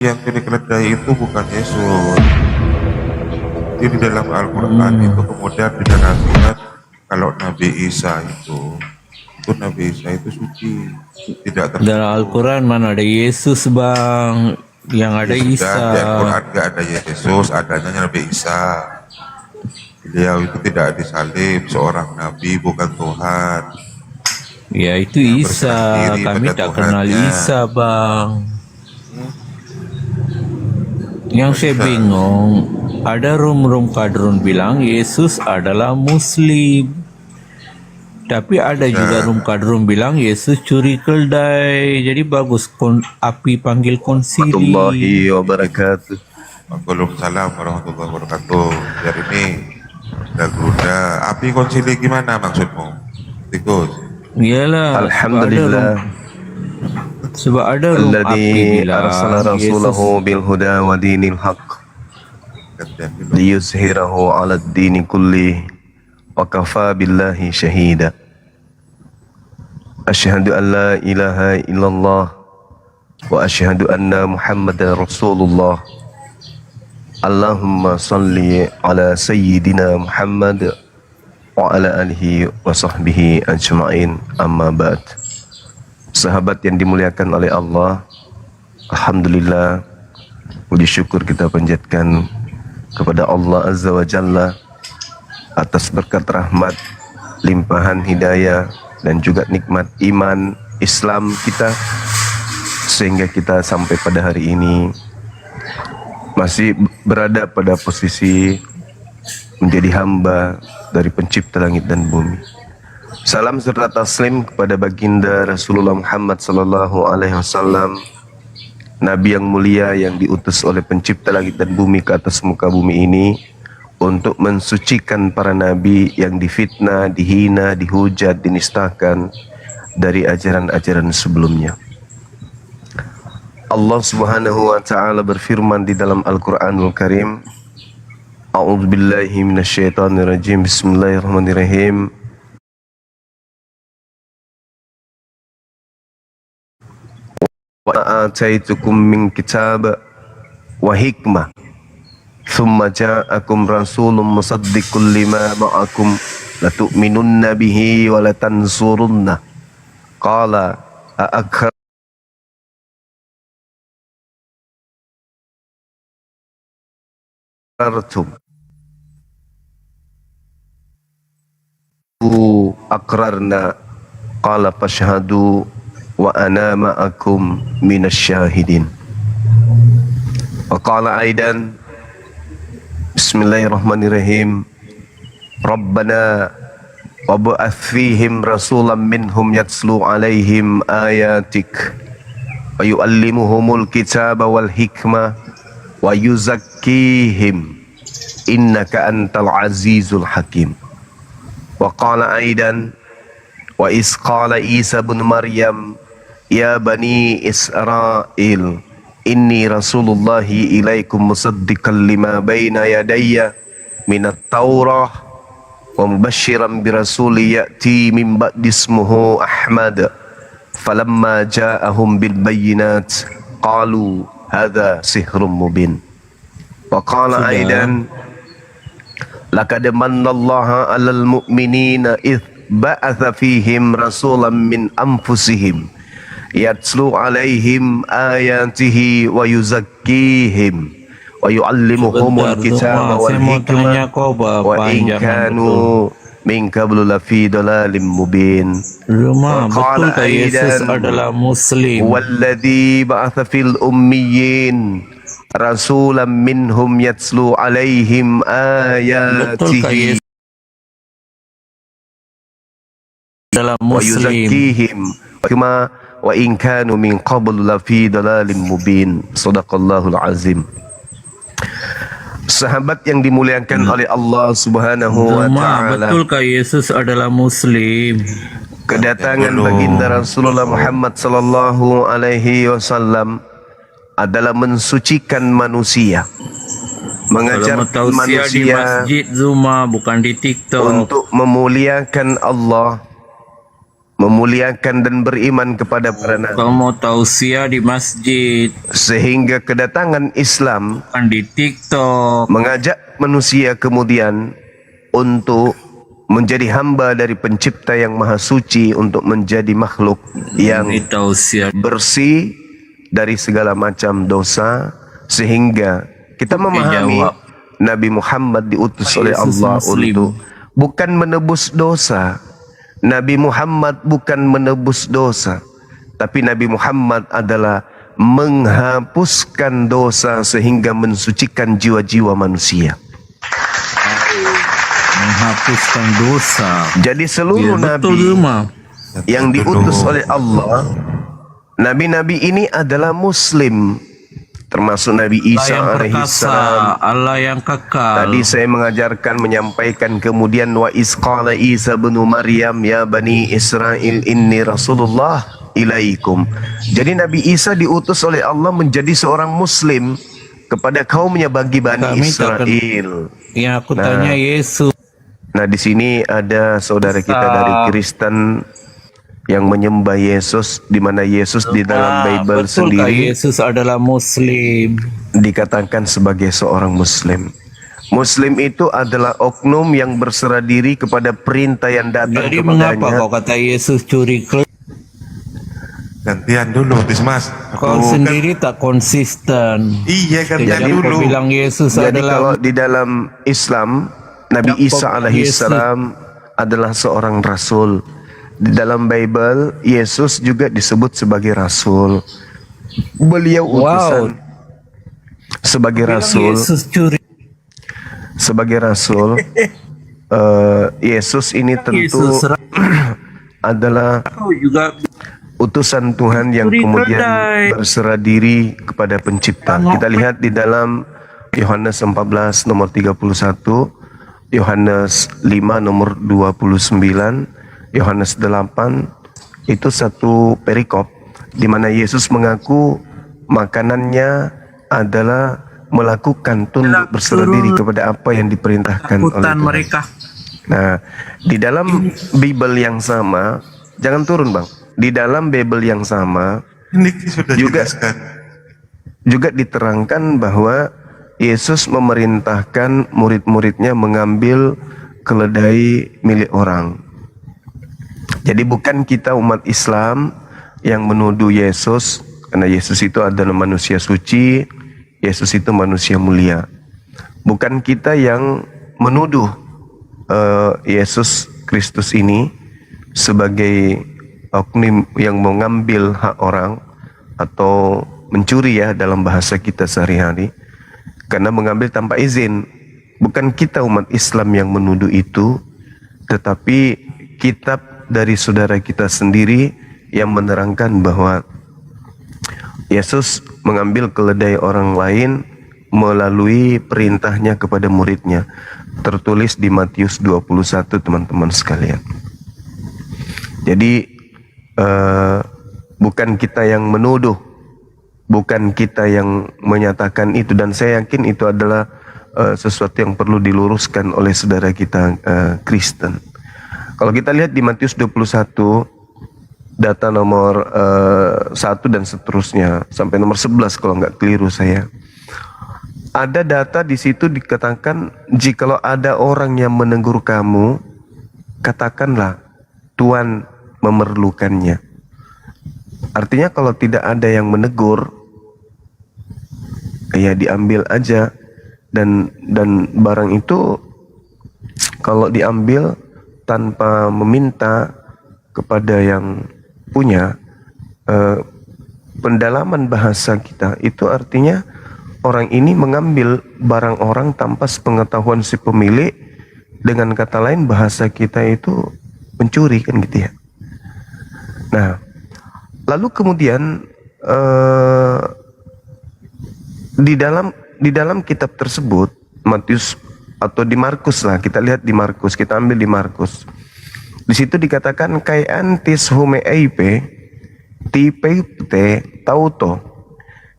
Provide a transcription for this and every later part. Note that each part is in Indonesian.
Yang keledai itu bukan Yesus. Itu di dalam Al-Quran itu kemudian dinarasikan kalau Nabi Isa itu Nabi Isa itu suci, tidak Dalam tersentuh. Al-Quran mana ada Yesus bang, yang ada Ya sudah, Isa. di Al-Quran nggak ada Yesus, adanya Nabi Isa. Beliau itu tidak disalib, seorang Nabi bukan Tuhan. Ya itu Dia Isa, berserah diri kami pada tak kenal Tuhannya. Isa bang. Yang saya Bisa. bingung, ada rum-rum kadrun bilang Yesus adalah Muslim. Tapi ada juga rum kadrun bilang Yesus curi keldai. Jadi bagus api panggil konsili. Warahmatullahi wabarakatuh. Waalaikumsalam warahmatullahi wabarakatuh. Biar ini garuda. Api konsili gimana maksudmu? Tikus. Iyalah. Alhamdulillah. Sebab ada rum api Alladzi bilang arsala rasulahu bil huda wa dinil haqq liyuzhirahu 'ala ad-dini kulli wa kafa billahi shahida. Asyhadu an la ilaha illallah wa asyhadu anna Muhammadar Rasulullah. Allahumma salli ala sayyidina Muhammad wa ala alihi wa sahbihi ajma'in, amma ba'd. Sahabat yang dimuliakan oleh Allah, alhamdulillah, puji syukur kita panjatkan kepada Allah Azza wa Jalla atas berkat rahmat, limpahan hidayah dan juga nikmat iman Islam kita, sehingga kita sampai pada hari ini masih berada pada posisi menjadi hamba dari pencipta langit dan bumi. Salam serta taslim kepada baginda Rasulullah Muhammad sallallahu alaihi wasallam, Nabi yang mulia yang diutus oleh pencipta langit dan bumi ke atas muka bumi ini untuk mensucikan para nabi yang difitnah, dihina, dihujat, dinistakan dari ajaran-ajaran sebelumnya. Allah Subhanahu wa taala berfirman di dalam Al-Qur'anul Karim, A'udzubillahi minasyaitonirrajim. Bismillahirrahmanirrahim. Wa ataitukum min kitab wa hikmah thumma ja'akum rasulun musaddiqun lima ma'akum latu'minunna bihi wa latansurunna qala aqrartum aqrarna qala fashhadu wa ana ma'akum minasyahidin. Wa qala aidan, bismillahirrahmanirrahim, Rabbana wab'ath fihim rasulan minhum yatslu alaihim ayatik wa yu'allimuhumul kitaba wal hikmah wa yuzakkihim innaka antal azizul hakim. Wa qala aidan, wa is qala Isa bin Maryam ya bani Israel inni rasulullahi ilaikum musaddiqan lima baina yadayya minat taurah wa mubashiran birasuli ya'ti min ba'di ismuhu Ahmad falamma ja'ahum bil bayyinat qalu hadha sihrun mubin. Wa qala aidan laqad mannallaha 'alal mu'minina idh ba'atha fihim rasulan min anfusihim yatslu alaihim ayatihi wa yuzakkihim wa yu'allimuhumul kitaba wal hikmah wa in kanu min qablu lafi dalalin mubin. Betulkah Yesus adalah Muslim? Walladzi ba'atha fil ummiyin rasulan minhum yatslu alaihim ayatihi adalah wa Muslim. yuzakkihim wa in kanu min qablu lafi dalalin mubin. Shadaqallahul azim. Sahabat yang dimuliakan oleh Allah Subhanahu wa taala, betulkah Yesus adalah Muslim? kedatangan baginda Rasulullah Muhammad sallallahu alaihi wasallam adalah mensucikan manusia, mengajar manusia di masjid Zuma, bukan di TikTok, untuk memuliakan Allah, memuliakan dan beriman kepada para nabi, Kalau mau tausiah di masjid, sehingga kedatangan Islam kan di TikTok. mengajak manusia kemudian untuk menjadi hamba dari pencipta yang maha suci, untuk menjadi makhluk yang Di tausiah. bersih dari segala macam dosa, sehingga kita memahami jawab. Nabi Muhammad diutus Pak oleh Yesus Allah Muslim. untuk bukan menebus dosa. Nabi Muhammad bukan menebus dosa, tapi Nabi Muhammad adalah menghapuskan dosa sehingga mensucikan jiwa-jiwa manusia. Menghapuskan dosa. Jadi seluruh Ya, betul nabi Zuma. yang diutus oleh Allah, nabi-nabi ini adalah muslim, termasuk Nabi Allah Isa yang alaihissalam. perkasa, Allah yang kekal. Tadi saya mengajarkan, menyampaikan, kemudian wa isqala Isa bin Maryam ya bani Israel inni Rasulullah ilaikum. Jadi Nabi Isa diutus oleh Allah menjadi seorang muslim kepada kaumnya bagi Bani Kami tak Israel. Yang aku tanya Yesus. Nah, di sini ada saudara kita dari Kristen yang menyembah Yesus, di mana Yesus di dalam Bible Betulkah sendiri Yesus adalah Muslim? dikatakan sebagai seorang Muslim. Muslim itu adalah oknum yang berserah diri kepada perintah yang datang Jadi mengapa kepadanya. kau kata Yesus curi kelas? Gantian dulu, Dismas. Kau sendiri tak konsisten. Iya, gantian Jadi kau dulu. bilang Yesus Jadi adalah kalau di dalam Islam, Nabi Yakob Isa alaihissalam adalah seorang rasul. Di dalam Bible, Yesus juga disebut sebagai rasul. Beliau utusan sebagai rasul. Yesus curi. Sebagai rasul, Yesus ini tentu Yesus adalah kau juga utusan Tuhan yang Curi kemudian kedai. berserah diri kepada pencipta. Kita lihat di dalam Yohanes 14 nomor 31, Yohanes 5 nomor 29, Yohanes 8, itu satu perikop di mana Yesus mengaku makanannya adalah melakukan tunduk berserah diri kepada apa yang diperintahkan oleh Takutan Tuhan. mereka. Nah, di dalam Bible yang sama, jangan turun Bang. Di dalam Bible yang sama Ini sudah juga jelaskan. juga diterangkan bahwa Yesus memerintahkan murid-muridnya mengambil keledai milik orang. Jadi bukan kita umat Islam yang menuduh Yesus, karena Yesus itu adalah manusia suci, Yesus itu manusia mulia. Bukan kita yang menuduh Yesus Kristus ini sebagai oknum yang mengambil hak orang atau mencuri ya dalam bahasa kita sehari-hari, karena mengambil tanpa izin. Bukan kita umat Islam yang menuduh itu, tetapi kitab dari saudara kita sendiri yang menerangkan bahwa Yesus mengambil keledai orang lain melalui perintahnya kepada muridnya. Tertulis di Matius 21 teman-teman sekalian. Jadi bukan kita yang menuduh, bukan kita yang menyatakan itu, dan saya yakin itu adalah sesuatu yang perlu diluruskan oleh saudara kita Kristen. Kalau kita lihat di Matius 21 data nomor 1 dan seterusnya sampai nomor 11 kalau nggak keliru saya. Ada data di situ dikatakan, jikalau ada orang yang menegur kamu, katakanlah Tuhan memerlukannya. Artinya kalau tidak ada yang menegur, ya diambil aja, dan barang itu kalau diambil tanpa meminta kepada yang punya, pendalaman bahasa kita itu artinya orang ini mengambil barang orang tanpa sepengetahuan si pemilik. Dengan kata lain, bahasa kita itu mencuri, kan gitu ya. Nah, lalu kemudian di dalam kitab tersebut, Matius atau di Markus lah, kita lihat di Markus, kita ambil di Markus. Di situ dikatakan kai antis hume eipe tipe tauto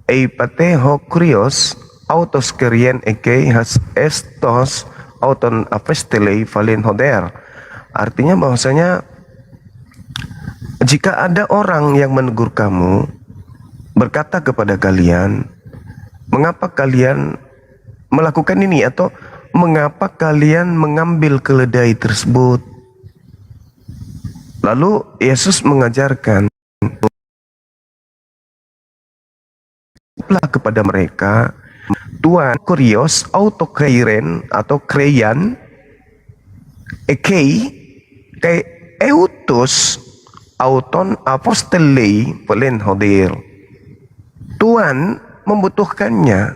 eipate ho krios autos kerien eke has estos auton apestele valen hoder. Artinya bahwasanya jika ada orang yang menegur kamu, berkata kepada kalian, mengapa kalian melakukan ini, atau mengapa kalian mengambil keledai tersebut? Lalu Yesus mengajarkan kepada mereka, Tuan Kurios autokreiren atau kreyan ekei kay eutus auton apostolei pelen hodir. Tuhan membutuhkannya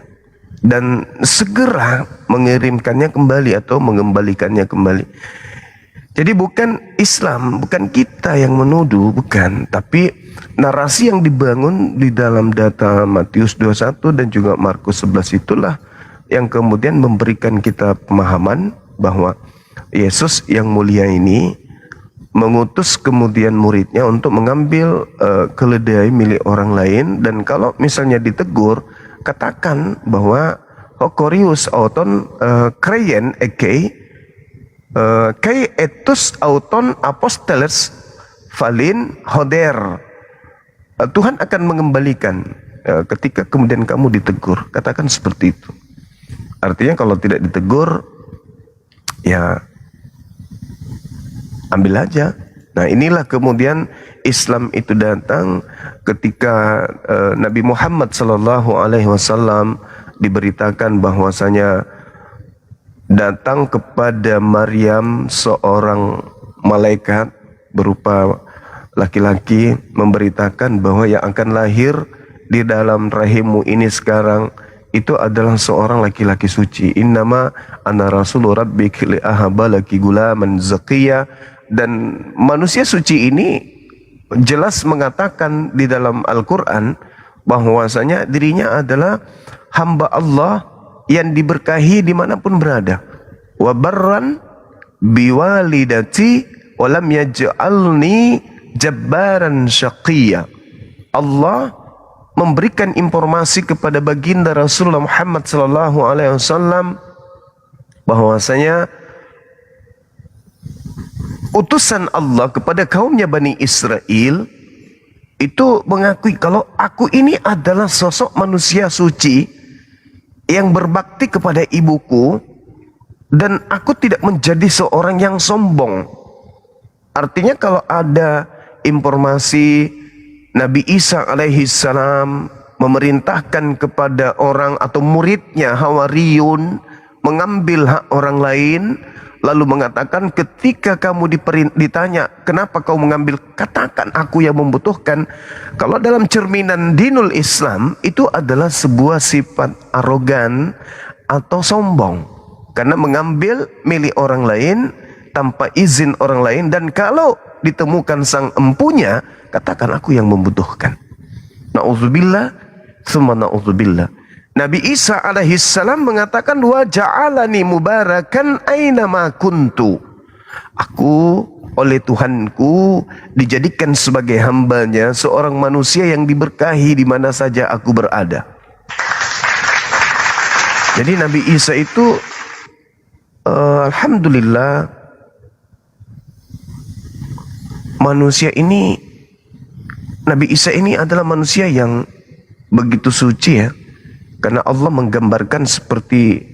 dan segera mengirimkannya kembali atau mengembalikannya kembali. Jadi bukan Islam, bukan kita yang menuduh, bukan. Tapi narasi yang dibangun di dalam data Matius 21 dan juga Markus 11 itulah yang kemudian memberikan kita pemahaman bahwa Yesus yang mulia ini mengutus kemudian muridnya untuk mengambil keledai milik orang lain, dan kalau misalnya ditegur, katakan bahwa Hokorius auton kreyen ekei kai etus auton aposteles valin hoder. Tuhan akan mengembalikan ketika kemudian kamu ditegur. Katakan seperti itu. Artinya kalau tidak ditegur, ya ambil aja. Nah, inilah kemudian Islam itu datang ketika Nabi Muhammad SAW diberitakan bahwasanya datang kepada Maryam seorang malaikat berupa laki-laki memberitakan bahwa yang akan lahir di dalam rahimmu ini sekarang itu adalah seorang laki-laki suci. Innama ana rasulur rabbik li ahaba laki gulaman zakiya. Dan manusia suci ini jelas mengatakan di dalam Al-Quran bahwasanya dirinya adalah hamba Allah yang diberkahi dimanapun berada. Wa barran biwalidati walam yaj'alni jabbaran syaqiyya. Allah memberikan informasi kepada baginda Rasulullah Muhammad SAW bahwasanya utusan Allah kepada kaumnya Bani Israel itu mengakui kalau aku ini adalah sosok manusia suci yang berbakti kepada ibuku, dan aku tidak menjadi seorang yang sombong. Artinya kalau ada informasi Nabi Isa alaihissalam memerintahkan kepada orang atau muridnya Hawariyun mengambil hak orang lain, lalu mengatakan ketika kamu ditanya kenapa kau mengambil, katakan aku yang membutuhkan. Kalau dalam cerminan dinul Islam itu adalah sebuah sifat arogan atau sombong, karena mengambil milik orang lain tanpa izin orang lain, dan kalau ditemukan sang empunya, katakan aku yang membutuhkan. Na'udzubillah, summa na'udzubillah. Nabi Isa alaihissalam mengatakan wa ja'alani mubarakan aina ma kuntu. Aku oleh Tuhanku dijadikan sebagai hambanya, seorang manusia yang diberkahi di mana saja aku berada. Jadi Nabi Isa itu alhamdulillah manusia ini, Nabi Isa ini adalah manusia yang begitu suci ya. Karena Allah menggambarkan seperti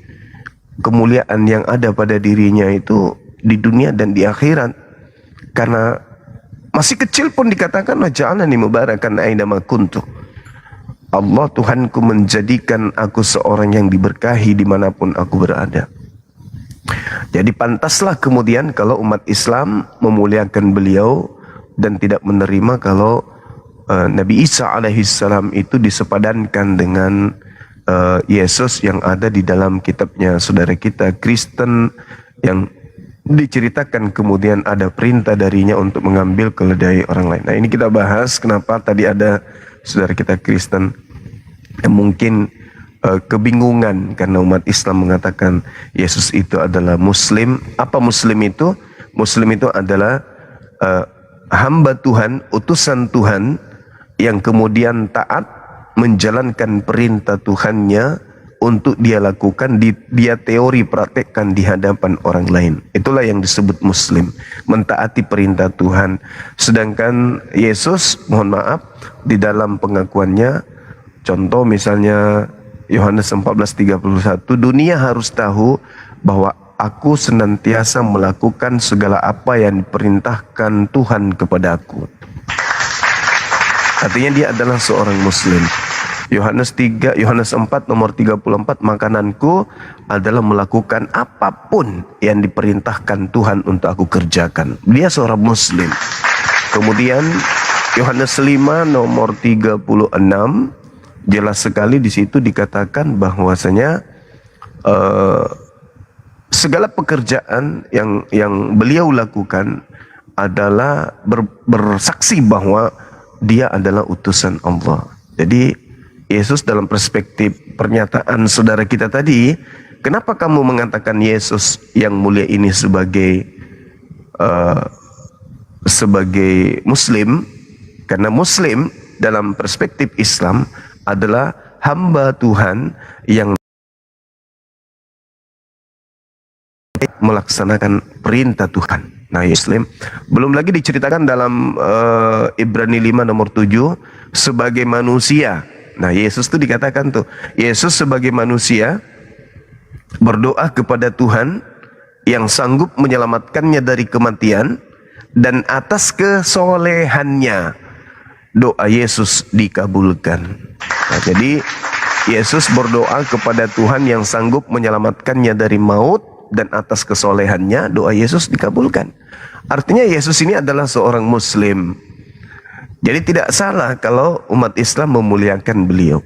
kemuliaan yang ada pada dirinya itu di dunia dan di akhirat. Karena masih kecil pun dikatakan waja'alani mubarakan aina ma kuntu. Allah Tuhanku menjadikan aku seorang yang diberkahi dimanapun aku berada. Jadi pantaslah kemudian kalau umat Islam memuliakan beliau dan tidak menerima kalau Nabi Isa alaihissalam itu disepadankan dengan Yesus yang ada di dalam kitabnya saudara kita Kristen, yang diceritakan kemudian ada perintah darinya untuk mengambil keledai orang lain. Nah, ini kita bahas kenapa tadi ada saudara kita Kristen yang mungkin kebingungan karena umat Islam mengatakan Yesus itu adalah Muslim. Apa Muslim itu? Muslim itu adalah hamba Tuhan, utusan Tuhan yang kemudian taat menjalankan perintah Tuhannya untuk dia lakukan, dia teori praktekkan di hadapan orang lain. Itulah yang disebut muslim, mentaati perintah Tuhan. Sedangkan Yesus, mohon maaf, di dalam pengakuannya, contoh misalnya Yohanes 14:31, dunia harus tahu bahwa aku senantiasa melakukan segala apa yang diperintahkan Tuhan kepada aku. Artinya dia adalah seorang muslim. Yohanes 4 nomor 34, makananku adalah melakukan apapun yang diperintahkan Tuhan untuk aku kerjakan. Dia seorang muslim. Kemudian Yohanes 5 nomor 36, jelas sekali di situ dikatakan bahwasanya segala pekerjaan yang beliau lakukan adalah bersaksi bahwa dia adalah utusan Allah. Jadi Yesus dalam perspektif pernyataan saudara kita tadi, kenapa kamu mengatakan Yesus yang mulia ini sebagai muslim? Karena muslim dalam perspektif Islam adalah hamba Tuhan yang melaksanakan perintah Tuhan. Nah, Muslim. Belum lagi diceritakan dalam Ibrani 5 nomor 7 sebagai manusia. Nah, Yesus itu dikatakan tuh, Yesus sebagai manusia berdoa kepada Tuhan yang sanggup menyelamatkannya dari kematian, dan atas kesolehannya doa Yesus dikabulkan. Nah, jadi Yesus berdoa kepada Tuhan yang sanggup menyelamatkannya dari maut, dan atas kesolehannya doa Yesus dikabulkan. Artinya Yesus ini adalah seorang muslim. Jadi tidak salah kalau umat Islam memuliakan beliau.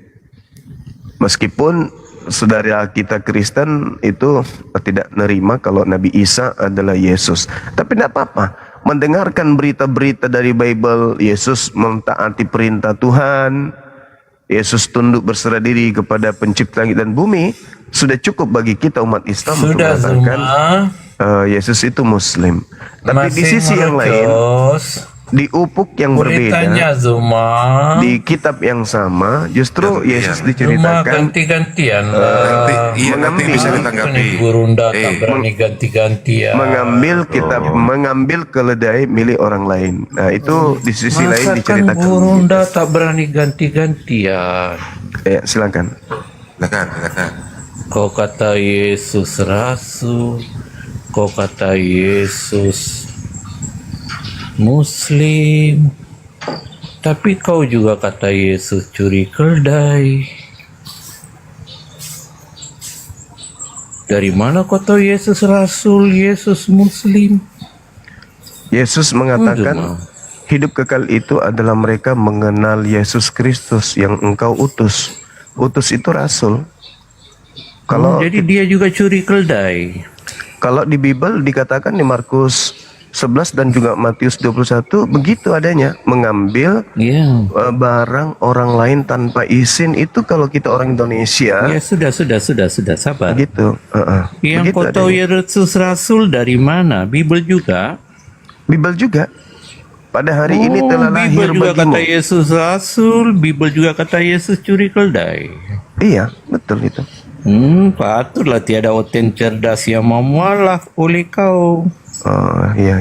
Meskipun saudara kita Kristen itu tidak nerima kalau Nabi Isa adalah Yesus. Tapi tidak apa-apa. Mendengarkan berita-berita dari Bible, Yesus mentaati perintah Tuhan, Yesus tunduk berserah diri kepada pencipta langit dan bumi, sudah cukup bagi kita umat Islam untuk mengatakan Yesus itu muslim. Tapi di sisi yang lain, di ufuk yang berbeda, Zuma, di kitab yang sama, justru Yesus diceritakan ganti-gantian nanti bisa ditanggapi. Gurunda tak berani ganti-gantian. mengambil keledai milik orang lain. Nah, itu di sisi lain diceritakan. Gurunda tak berani ganti-gantian. Ya, silakan. Silakan. Kau kata Yesus rasul, kau kata Yesus muslim, tapi kau juga kata Yesus curi keldai. Dari mana kau tahu Yesus rasul, Yesus muslim? Yesus mengatakan hidup kekal itu adalah mereka mengenal Yesus Kristus yang engkau utus. Utus itu rasul. Jadi dia juga curi keldai. Kalau di Bible dikatakan di Markus 11 dan juga Matius 21 begitu adanya, mengambil barang orang lain tanpa izin. Itu kalau kita orang Indonesia. Ya sudah sabar. Begitu. Yang begitu kau tahu Yesus rasul dari mana? Bible juga. Pada hari ini telah lahir Bible juga bagimu. kata Yesus rasul, Bible juga kata Yesus curi keldai. Iya, betul itu. Patutlah tiada oten cerdas yang memualah oleh kau. Oh, iya.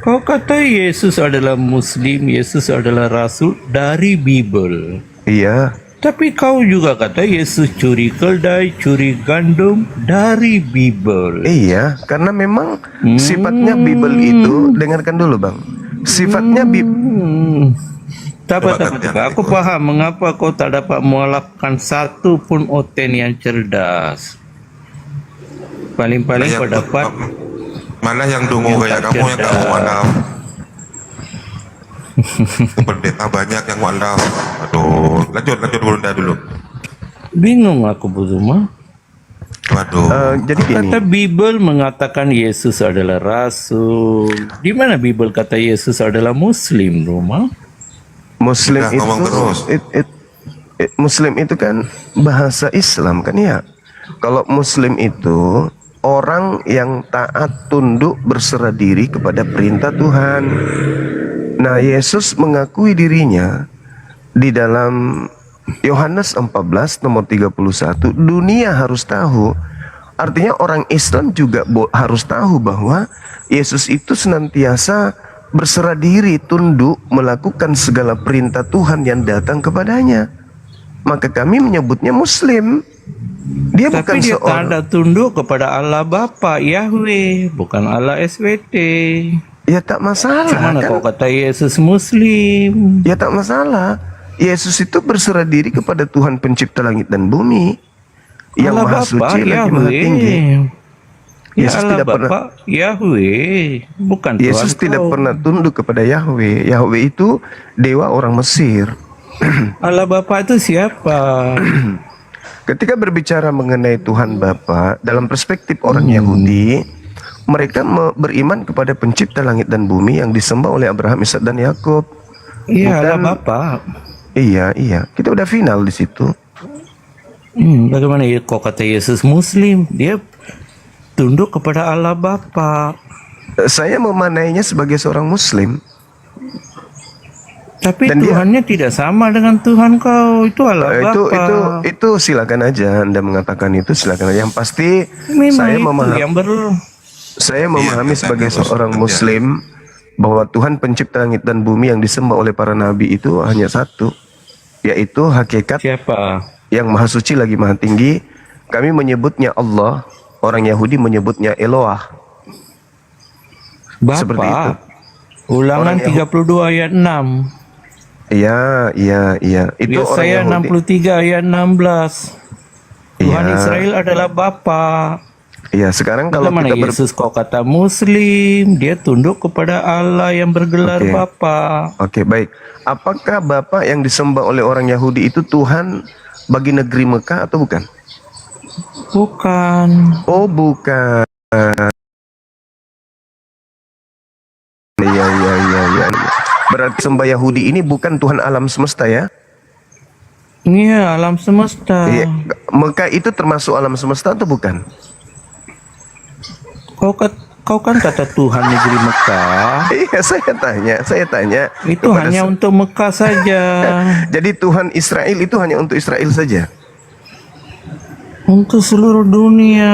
Kau kata Yesus adalah muslim, Yesus adalah rasul dari Bible. Iya. Tapi kau juga kata Yesus curi keldai, curi gandum dari Bible. Iya, karena memang sifatnya Bible itu, dengarkan dulu Bang. Sifatnya Tak. Aku paham mengapa kau tak dapat mengalahkan satu pun oten yang cerdas. Paling-paling kau dapat malah yang dungu kayak kamu yang gak mau walaf. Pendeta banyak yang walaf. Aduh, lanjut Gurunda dulu. bingung aku Buzuma. Waduh. Jadi gini. Kata Bible mengatakan Yesus adalah rasul. Di mana Bible kata Yesus adalah muslim, Roma? Muslim Udah, ngomong terus. Muslim itu kan bahasa Islam kan ya. Kalau Muslim itu orang yang taat tunduk berserah diri kepada perintah Tuhan. Nah, Yesus mengakui dirinya di dalam Yohanes 14 nomor 31, dunia harus tahu. Artinya orang Islam juga harus tahu bahwa Yesus itu senantiasa berserah diri, tunduk, melakukan segala perintah Tuhan yang datang kepadanya. Maka kami menyebutnya Muslim. Dia bukan Tapi dia seorang, tanda tunduk kepada Allah Bapa Yahweh, bukan Allah SWT. ya tak masalah Gimana kan? kau kata Yesus Muslim? Ya tak masalah. Yesus itu berserah diri kepada Tuhan pencipta langit dan bumi, yang Allah maha Bapa suci lagi maha Yahweh. tinggi. Ya Yesus Allah tidak pernah Bapa Yahweh, bukan Yesus Tuhan tidak kau. pernah tunduk kepada Yahweh. Yahweh itu dewa orang Mesir. Allah Bapa itu siapa? Ketika berbicara mengenai Tuhan Bapa dalam perspektif orang Yahudi, mereka beriman kepada pencipta langit dan bumi yang disembah oleh Abraham, Ishak dan Yakub. Iya Allah Bukan- Bapa. Iya, kita udah final di situ. Bagaimana ya kau kata Yesus Muslim? Dia tunduk kepada Allah Bapa. Saya memanainya sebagai seorang Muslim. Tapi Dan dia- Tuhannya tidak sama dengan Tuhan kau. Itu Allah Bapa. Itu silakan aja Anda mengatakan itu, silakan aja. Yang pasti Memang saya itu memahami, yang saya memahami Iya, sebagai kata seorang Gus. Muslim bahwa Tuhan pencipta langit dan bumi yang disembah oleh para nabi itu hanya satu, yaitu hakikat siapa? yang maha suci lagi maha tinggi. Kami menyebutnya Allah, orang Yahudi menyebutnya Eloah. Bapa. Seperti itu. Ulangan Orang Yahudi. 32 ayat 6. Iya. Itu orang Yesaya Yahudi. 63 ayat 16. Tuhan Iya. Israel adalah Bapa. Iya, sekarang kalau Bagaimana kita Yesus kau kata Muslim, dia tunduk kepada Allah yang bergelar Oke. Bapa. Oke, baik. Apakah Bapa yang disembah oleh orang Yahudi itu Tuhan bagi negeri Mekah atau bukan? Bukan. Oh, bukan. Iya. Berarti sembah Yahudi ini bukan Tuhan alam semesta ya? Iya, alam semesta. Iya. Mekah itu termasuk alam semesta atau bukan? Kau kan kata Tuhan negeri Mekah. Iya, saya tanya. Itu kepada hanya untuk Mekah saja. Jadi Tuhan Israel itu hanya untuk Israel saja. Untuk seluruh dunia.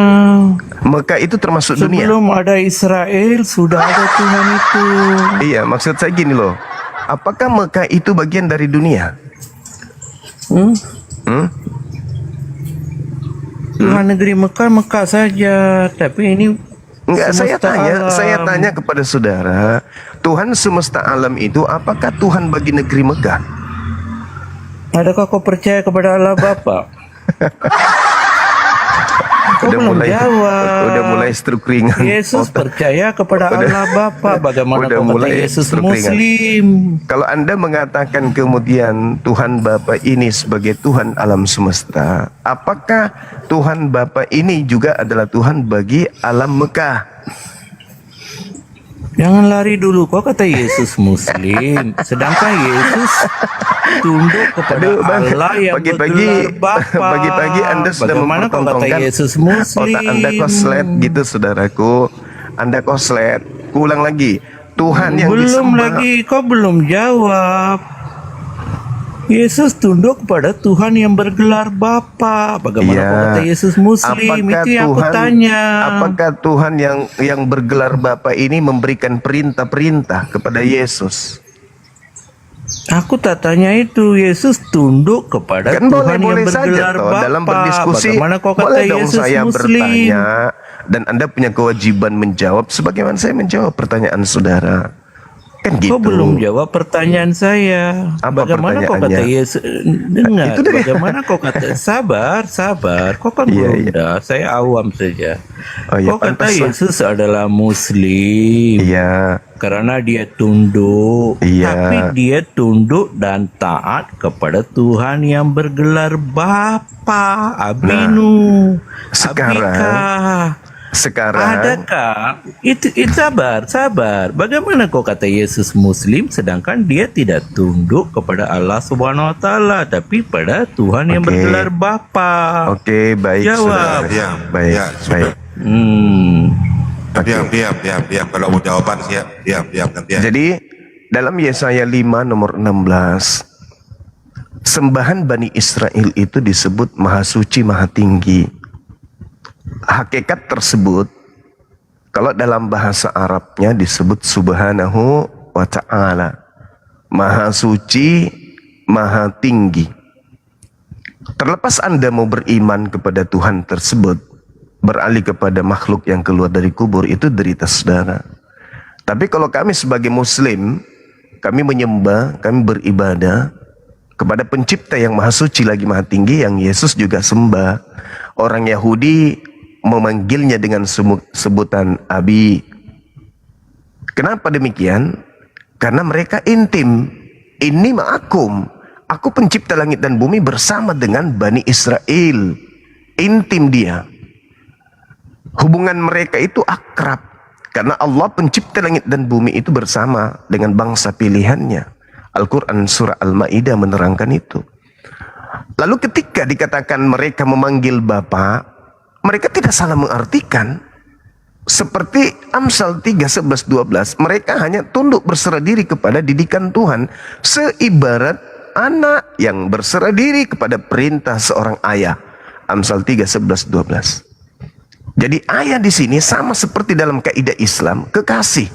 Mekah itu termasuk dunia. Sebelum ada Israel, sudah ada Tuhan itu. Iya, maksud saya gini loh. Apakah Mekah itu bagian dari dunia? Hmm? Hmm? Tuhan negeri Mekah, Mekah saja. Tapi ini Enggak, semesta alam. saya tanya kepada saudara, Tuhan semesta alam itu apakah Tuhan bagi negeri Mekah? Adakah kau percaya kepada Allah Bapa? Kau belum jawab. Udah mulai stroke ringan. Yesus percaya kepada Allah Bapa. Bagaimana udah kau kata mulai Yesus stroke ringan. Muslim? Kalau Anda mengatakan kemudian Tuhan Bapa ini sebagai Tuhan alam semesta, apakah Tuhan Bapa ini juga adalah Tuhan bagi alam Mekah? Jangan lari dulu. Kau kata Yesus Muslim, sedangkan Yesus tunduk kepada Aduh, Bang, Allah yang pagi-pagi- bergelar Bapa. pagi-pagi Anda sudah Bagaimana kau kata mempertontonkan Yesus Muslim? Otak Anda koslet gitu, saudaraku. Anda koslet. Ulang lagi. Tuhan yang Belum disembah. lagi, kau belum jawab. Yesus tunduk kepada Tuhan yang bergelar Bapa. Bagaimana Iya. kau kata Yesus Muslim? Apakah Itu yang aku Tuhan- tanya. Apakah Tuhan yang bergelar Bapa ini memberikan perintah-perintah kepada Yesus? Aku tak tanya itu. Yesus tunduk kepada Kan Tuhan yang boleh-boleh saja bergelar toh Bapa. dalam berdiskusi. Bagaimana kau kata Boleh dong Yesus saya Muslim? bertanya dan Anda punya kewajiban menjawab sebagaimana saya menjawab pertanyaan saudara. Kan gitu. Kau belum jawab pertanyaan saya. Apa Bagaimana kau kata pertanyaannya? Yesus? Dengar. Itu dia. Bagaimana kau kata? Sabar. Kau kan Iya, belum iya. dah. Saya awam saja. Oh, iya, Kau kata pantas lah. Yesus adalah Muslim. Iya. Karena dia tunduk. Iya. Tapi dia tunduk dan taat kepada Tuhan yang bergelar Bapa. Abinu. sekarang- Abika. Sekarang Adakah itu sabar. Bagaimana kau kata Yesus Muslim sedangkan dia tidak tunduk kepada Allah Subhanahu wa taala tapi pada Tuhan yang Oke. bergelar Bapa. Oke, baik Jawab. saudara. Diam. Baik, Ya, sudah. baik. Diam. Kalau mau jawaban siap. Diam gantian. Jadi dalam Yesaya 5 nomor 16, sembahan Bani Israel itu disebut Maha Suci, Maha Tinggi. Hakikat tersebut kalau dalam bahasa Arabnya disebut Subhanahu wa Ta'ala, Maha Suci, Maha Tinggi. Terlepas Anda mau beriman kepada Tuhan tersebut, beralih kepada makhluk yang keluar dari kubur, itu derita saudara. Tapi kalau kami sebagai Muslim, kami menyembah, kami beribadah kepada pencipta yang Maha Suci lagi Maha Tinggi, yang Yesus juga sembah. Orang Yahudi memanggilnya dengan sebutan Abi. Kenapa demikian? Karena mereka intim. Ini ma'akum, aku pencipta langit dan bumi bersama dengan Bani Israel. Intim dia. Hubungan mereka itu akrab. Karena Allah pencipta langit dan bumi itu bersama dengan bangsa pilihannya. Al-Quran surah Al-Ma'idah menerangkan itu. Lalu ketika dikatakan mereka memanggil Bapa, mereka tidak salah mengartikan. Seperti Amsal 3, 11, 12, mereka hanya tunduk berserah diri kepada didikan Tuhan. Seibarat anak yang berserah diri kepada perintah seorang ayah. Amsal 3, 11, 12. Jadi ayah di sini sama seperti dalam kaidah Islam, kekasih.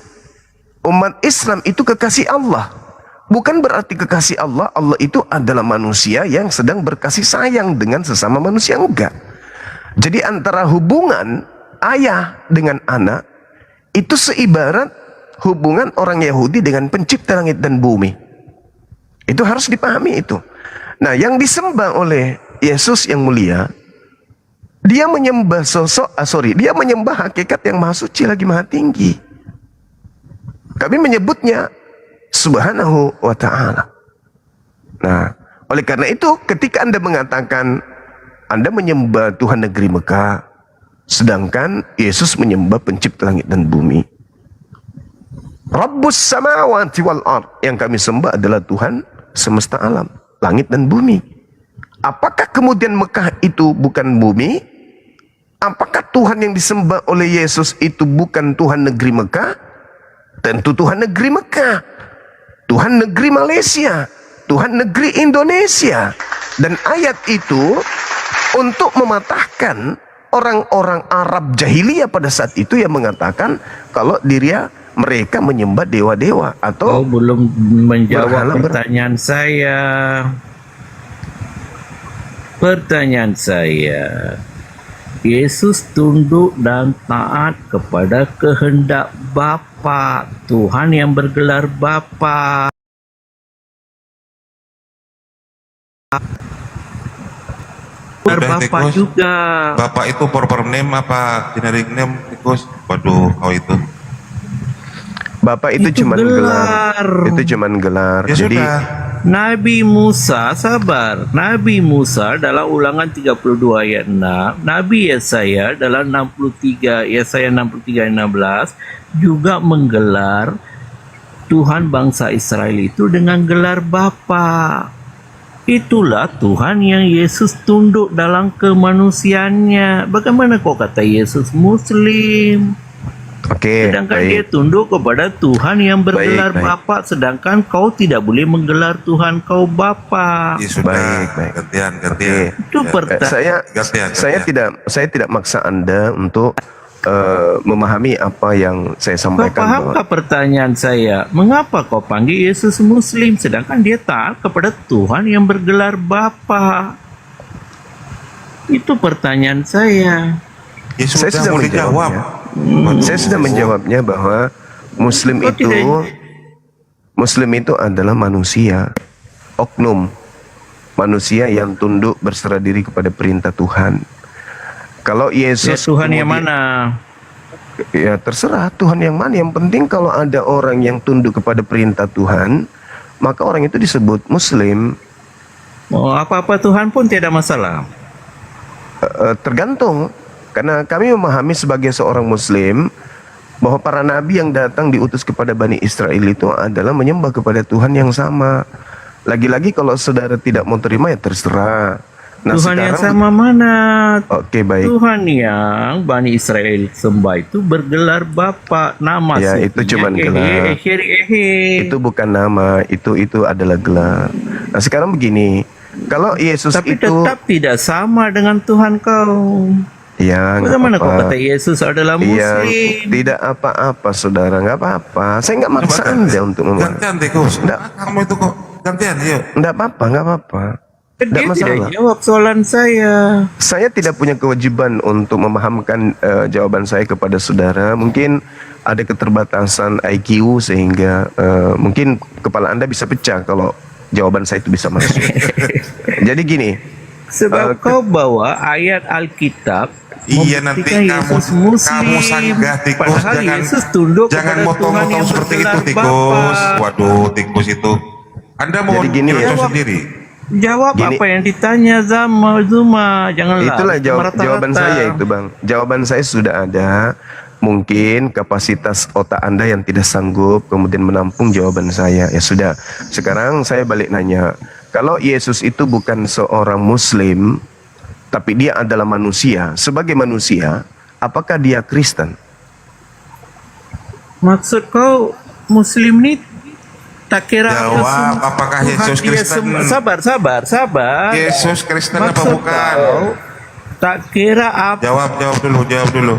Umat Islam itu kekasih Allah. Bukan berarti kekasih Allah, Allah itu adalah manusia yang sedang berkasih sayang dengan sesama manusia, enggak. Jadi antara hubungan ayah dengan anak itu seibarat hubungan orang Yahudi dengan pencipta langit dan bumi. Itu harus dipahami itu. Nah, yang disembah oleh Yesus yang mulia, dia menyembah dia menyembah hakikat yang Maha Suci lagi Maha Tinggi. Kami menyebutnya Subhanahu wa Ta'ala. Nah, oleh karena itu ketika Anda mengatakan Anda menyembah Tuhan negeri Mekah, sedangkan Yesus menyembah pencipta langit dan bumi. Rabbus samawati wal ard, yang kami sembah adalah Tuhan semesta alam, langit dan bumi. Apakah kemudian Mekah itu bukan bumi? Apakah Tuhan yang disembah oleh Yesus itu bukan Tuhan negeri Mekah? Tentu Tuhan negeri Mekah, Tuhan negeri Malaysia, Tuhan negeri Indonesia. Dan ayat itu untuk mematahkan orang-orang Arab jahiliyah pada saat itu yang mengatakan kalau mereka menyembah dewa-dewa atau belum menjawab pertanyaan saya. Pertanyaan saya, Yesus tunduk dan taat kepada kehendak Bapa, Tuhan yang bergelar Bapa. Bapa juga. Bapak itu proper name apa generic name, Tikus? Waduh, kau itu. Bapak itu cuman gelar. Itu cuman gelar. Ya jadi sudah. Nabi Musa, sabar. Nabi Musa dalam Ulangan 32 ayat 6, Nabi Yesaya dalam 63 ayat 16 juga menggelar Tuhan bangsa Israel itu dengan gelar Bapa. Itulah Tuhan yang Yesus tunduk dalam kemanusiaannya. Bagaimana kau kata Yesus Muslim? Oke, sedangkan baik. dia tunduk kepada Tuhan yang bergelar Baik. Bapa, sedangkan kau tidak boleh menggelar Tuhan kau Bapa. Ya sudah. Baik. Gantian. Itu pertanyaan. Saya tidak maksa Anda untuk memahami apa yang saya Kau sampaikan. pahamkah pertanyaan saya? Mengapa kau panggil Yesus Muslim sedangkan dia taat kepada Tuhan yang bergelar Bapa? Itu pertanyaan saya. Ya Saya sudah sudah mau dijawab. Saya sudah menjawabnya bahwa Muslim itu adalah manusia, oknum manusia yang tunduk berserah diri kepada perintah Tuhan. Kalau Yesus Tuhan yang mana? Ya terserah Tuhan yang mana. Yang penting kalau ada orang yang tunduk kepada perintah Tuhan, maka orang itu disebut Muslim. Apa-apa Tuhan pun tidak masalah. Tergantung. Karena kami memahami sebagai seorang Muslim bahwa para nabi yang datang diutus kepada Bani Israel itu adalah menyembah kepada Tuhan yang sama. Lagi-lagi kalau saudara tidak mau terima ya terserah. Nah, Tuhan sekarang, yang sama mana? Oke, baik. Tuhan yang Bani Israel sembah itu bergelar Bapa. Nama Ya, itu cuman gelar. Itu bukan nama, itu adalah gelar. Nah, sekarang begini, Kalau Yesus Tapi itu tetap tidak sama dengan Tuhan kau. ya nggak Bagaimana kau apa-apa. kata Yesus adalah Iya, Muslim? tidak apa-apa saudara, nggak apa-apa. Saya nggak maksa Anda untuk memahami. Gantian tikus. Nggak. Kamu itu kok gantian, yuk. Nggak apa-apa, nggak apa-apa. Dia Nggak tidak masalah. jawab soalan saya. Saya tidak punya kewajiban untuk memahamkan jawaban saya kepada saudara. Mungkin ada keterbatasan IQ sehingga mungkin kepala Anda bisa pecah kalau jawaban saya itu bisa masuk. Jadi gini, Sebab kau bawa ayat Alkitab. Iya, nanti membuktikan kamu Yesus Muslim. kamu sanggah tikus. Padahal Jangan Yesus tunduk jangan kepada Tuhan motong-motong yang seperti itu bergelar tikus. Bapa. Waduh, tikus itu. Anda mau Jadi gini ya. nyerocos sendiri. Jawab Gini. apa yang ditanya Zuma. Janganlah itulah merata-rata. jawaban saya itu bang. Jawaban saya sudah ada. Mungkin kapasitas otak Anda yang tidak sanggup kemudian menampung jawaban saya. Ya sudah. Sekarang saya balik nanya. Kalau Yesus itu bukan seorang Muslim, tapi dia adalah manusia. Sebagai manusia, apakah dia Kristen? Maksud kau Muslim ni tak kira Jawab, apakah Yesus Kristen? Sabar. Yesus Kristen apa Maksud bukan? kau tak kira apa? Jawab jawab dulu.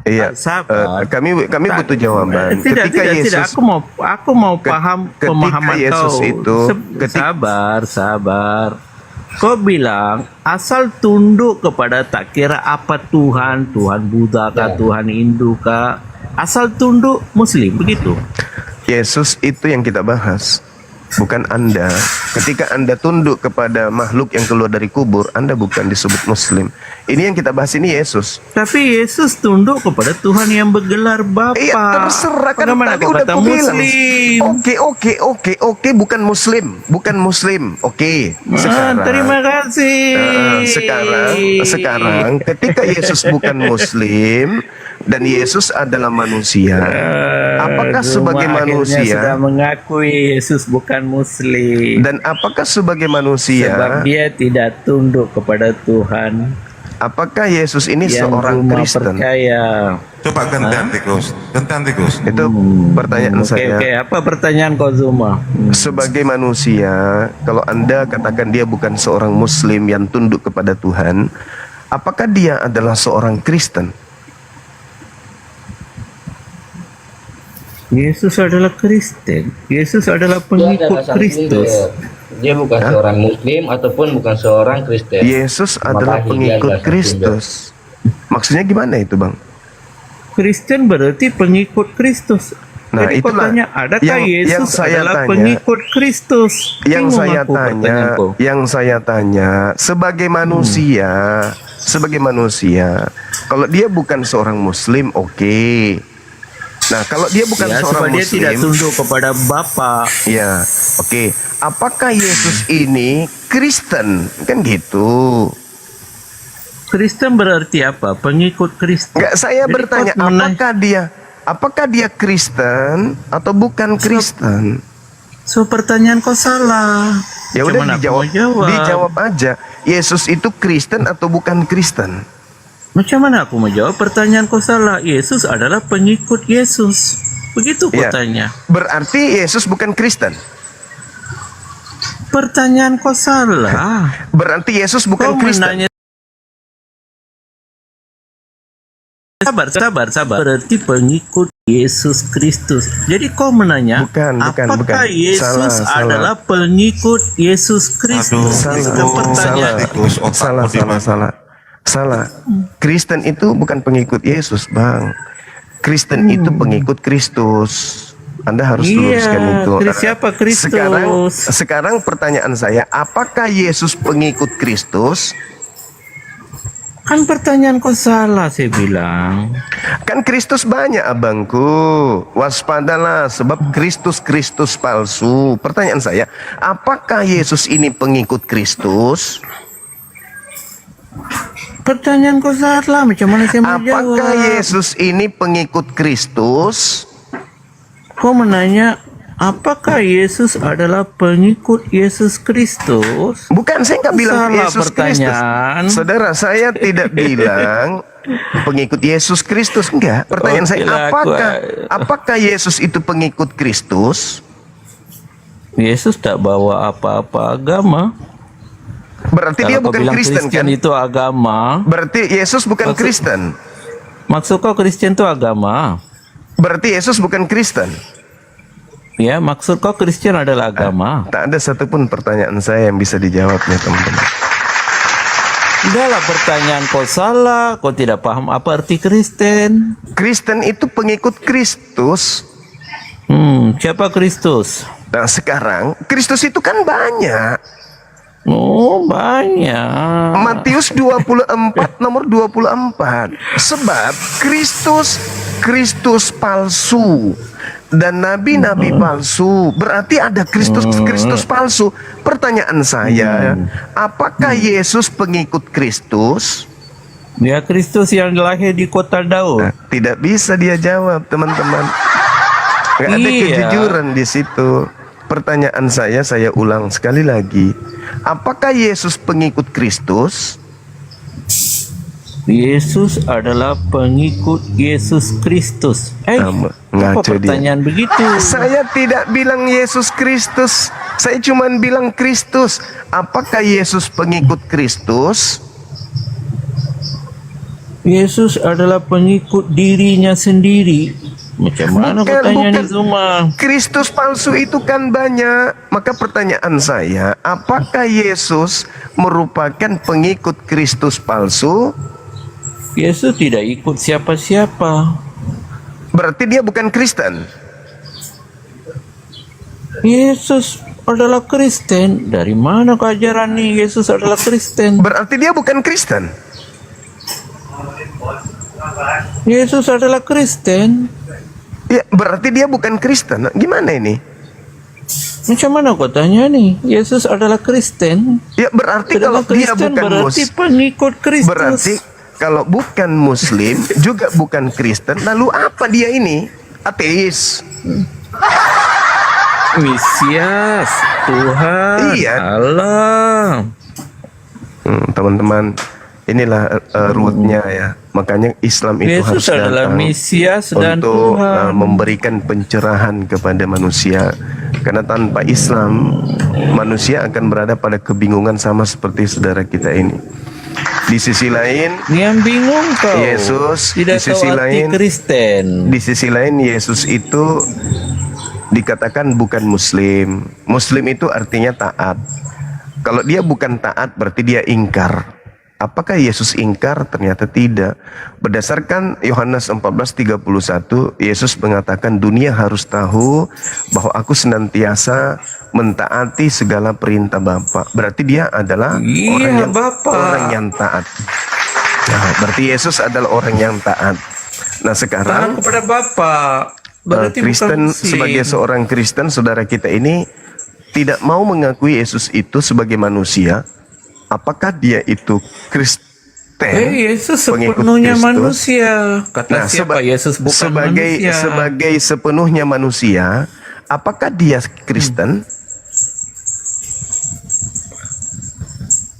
Iya. Sabar. Kami Tak- butuh jawaban. Tidak. Aku mau paham ketika pemahaman Yesus kau. itu- Sabar. Kau bilang asal tunduk kepada tak kira apa Tuhan Buddha kah, Tuhan Hindu kah, asal tunduk Muslim begitu. Yesus itu yang kita bahas, bukan Anda. Ketika Anda tunduk kepada makhluk yang keluar dari kubur, Anda bukan disebut Muslim. Ini yang kita bahas ini Yesus. Tapi Yesus tunduk kepada Tuhan yang bergelar Bapa. Iya terserah kan Bagaimana tadi kau udah kata aku bilang. Muslim? Oke, bukan Muslim. Oke. Terima kasih. Sekarang ketika Yesus bukan Muslim dan Yesus adalah manusia, apakah sebagai Zuma akhirnya sudah manusia mengakui Yesus bukan Muslim dan apakah sebagai manusia, sebab dia tidak tunduk kepada Tuhan apakah Yesus ini yang seorang Zuma Kristen? percaya. Coba gantian tikus. Itu pertanyaan saya. Oke, apa pertanyaan kau Zuma? Sebagai manusia, kalau Anda katakan dia bukan seorang Muslim yang tunduk kepada Tuhan, apakah dia adalah seorang Kristen? Yesus adalah Kristen. Yesus adalah Dia pengikut adalah sang Kristus. sumber. Dia bukan seorang Muslim ataupun bukan seorang Kristen. Yesus adalah Makanya dia pengikut adalah sang Kristus. Maksudnya gimana itu, Bang? Kristen berarti pengikut Kristus. Nah, Jadi kau itulah tanya, adakah yang Yesus saya adalah tanya. pengikut Kristus? Yang Bingung saya aku pertanyaanku. tanya, sebagai manusia, kalau dia bukan seorang Muslim, oke. Nah, kalau dia bukan Ya, seorang sebab dia tidak Muslim, tunduk kepada Bapa. ya, oke. Apakah Yesus ini Kristen? Kan gitu. Kristen berarti apa? Pengikut Kristus. Enggak, saya Jadi bertanya, kau apakah dia Kristen atau bukan Kristen? So pertanyaan kau salah. Ya Macam udah mana aku mau dijawab aja. Yesus itu Kristen atau bukan Kristen? Macam mana aku mau jawab pertanyaan kau salah? Yesus adalah pengikut Yesus. Begitu kau Ya. tanya. Berarti Yesus bukan Kristen. Pertanyaan kau salah. Berarti Yesus Kau bukan Kristen. menanya. Sabar. Berarti pengikut Yesus Kristus. Jadi kau menanya, Bukan. apakah Yesus Salah. adalah pengikut Yesus Kristus? Aduh, Itu kan pertanyaan. tikus. Otakmu di mana? Salah. Kristen itu bukan pengikut Yesus, Bang. Kristen itu pengikut Kristus. Anda harus Iya, luruskan itu. siapa Kristus? Sekarang pertanyaan saya, apakah Yesus pengikut Kristus? Kan pertanyaan kau salah, saya bilang. Kan Kristus banyak, abangku. Waspadalah sebab Kristus palsu. Pertanyaan saya, apakah Yesus ini pengikut Kristus? Pertanyaan kau salah, macam mana saya mau Apakah jawab? Yesus ini pengikut Kristus? Kau menanya, apakah Yesus adalah pengikut Yesus Kristus? Bukan, saya nggak bilang Salah Yesus Kristus. pertanyaan. Saudara, saya tidak bilang pengikut Yesus Kristus. Enggak. Pertanyaan saya, Oke lah, apakah Yesus itu pengikut Kristus? Yesus tak bawa apa-apa agama. Berarti dia Kalau kau bukan bilang Kristen kan? itu agama, Berarti Yesus bukan Maksud- Kristen. maksud kau Kristen itu agama? Berarti Yesus bukan Kristen. Ya, maksud kau Kristen adalah agama? Tak ada satupun pertanyaan saya yang bisa dijawabnya, teman-teman. Tidaklah pertanyaan kau salah, kau tidak paham apa arti Kristen. Kristen itu pengikut Kristus. Siapa Kristus? Nah sekarang Kristus itu kan banyak. Oh, banyak. Matius 24 nomor 24. Sebab Kristus palsu dan nabi-nabi palsu. Berarti ada Kristus palsu. Pertanyaan saya, apakah Yesus pengikut Kristus? Dia Kristus yang lahir di kota Daud. Tidak bisa dia jawab, teman-teman. Nggak ada Iya. kejujuran di situ. Pertanyaan saya ulang sekali lagi. Apakah Yesus pengikut Kristus? Yesus adalah pengikut Yesus Kristus. Ngaco apa dia. pertanyaan begitu? Saya tidak bilang Yesus Kristus. Saya cuma bilang Kristus. Apakah Yesus pengikut Kristus? Yesus adalah pengikut dirinya sendiri. Macam mana kau tanya ni Zuma? Kristus palsu itu kan banyak. Maka pertanyaan saya, apakah Yesus merupakan pengikut Kristus palsu? Yesus tidak ikut siapa-siapa. Berarti dia bukan Kristen. Yesus adalah Kristen. Dari mana kau ajaran ni Yesus adalah Kristen? Berarti dia bukan Kristen. Yesus adalah Kristen. Ya, berarti dia bukan Kristen. Nah, gimana ini? Macam mana kau tanya ni? Yesus adalah Kristen. Ya, berarti Adalah kalau dia bukan berarti Muslim, pengikut Kristus. berarti kalau bukan Muslim juga bukan Kristen, lalu apa dia ini? Ateis. Mesias, Tuhan, Iya. Allah. Teman-teman, inilah rootnya ya. Makanya Islam itu Yesus harus adalah datang Mesias dan untuk Tuhan. memberikan pencerahan kepada manusia. Karena tanpa Islam, manusia akan berada pada kebingungan sama seperti saudara kita ini. Di sisi lain, Yang bingung kau. Yesus, tidak di sisi tahu arti lain, Kristen. di sisi lain Yesus itu dikatakan bukan Muslim. Muslim itu artinya taat. Kalau dia bukan taat berarti dia ingkar. Apakah Yesus ingkar? Ternyata tidak. Berdasarkan Yohanes 14:31, Yesus mengatakan dunia harus tahu bahwa aku senantiasa mentaati segala perintah Bapa. Berarti dia adalah Iya, Bapa. orang yang taat. Nah, berarti Yesus adalah orang yang taat. Nah, Taat sekarang kepada Bapa. Berarti Kristen, bukan Muslim. sebagai seorang Kristen, saudara kita ini tidak mau mengakui Yesus itu sebagai manusia. Apakah dia itu Kristen? Yesus pengikut sepenuhnya Kristus? manusia. Kata Nah, siapa? Yesus bukan sebagai manusia. sebagai sepenuhnya manusia, apakah dia Kristen?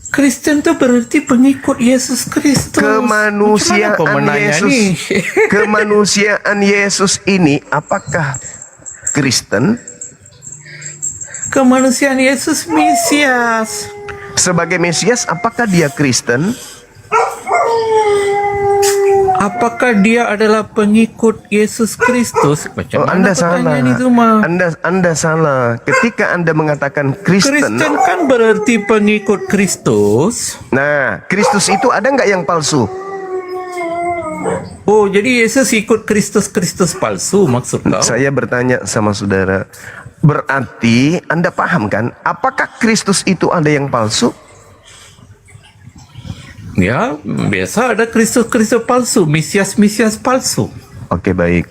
Kristen itu berarti pengikut Yesus Kristus. Kemanusiaan Macam mana kau menanya Yesus, ni? kemanusiaan Yesus ini apakah Kristen? Kemanusiaan Yesus Mesias. Sebagai Mesias, apakah dia Kristen? Apakah dia adalah pengikut Yesus Kristus? Macam mana Anda kau tanya salah. ni Zuma? Anda salah. Ketika Anda mengatakan Kristen, Kristen kan berarti pengikut Kristus. nah, Kristus itu ada nggak yang palsu? Oh, jadi Yesus ikut Kristus palsu maksud kau? Saya bertanya sama saudara, berarti Anda paham kan? Apakah Kristus itu ada yang palsu? Ya, biasa ada Kristus palsu, Mesias palsu. Oke, baik.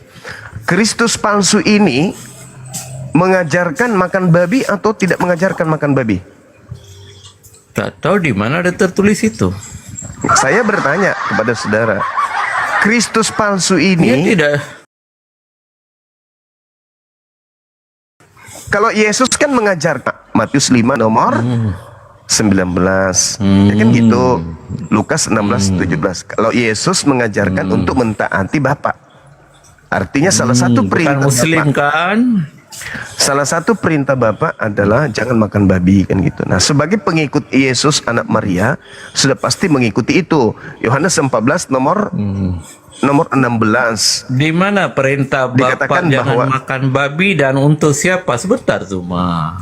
Kristus palsu ini mengajarkan makan babi atau tidak mengajarkan makan babi? Tak tahu di mana ada tertulis itu. Saya bertanya kepada saudara, Kristus palsu Dia ini, tidak. kalau Yesus kan mengajarkan, Matius 5 nomor 19, ya kan gitu. Lukas 16:17. Kalau Yesus mengajarkan untuk mentaati Bapa, artinya salah satu Bukan perintah Muslim Bapa. kan? Salah satu perintah Bapa adalah jangan makan babi kan gitu. Nah, sebagai pengikut Yesus anak Maria sudah pasti mengikuti itu. Yohanes 14 nomor 16. Di mana perintah Bapak Dikatakan jangan bahwa- makan babi dan untuk siapa? Sebentar Zuma.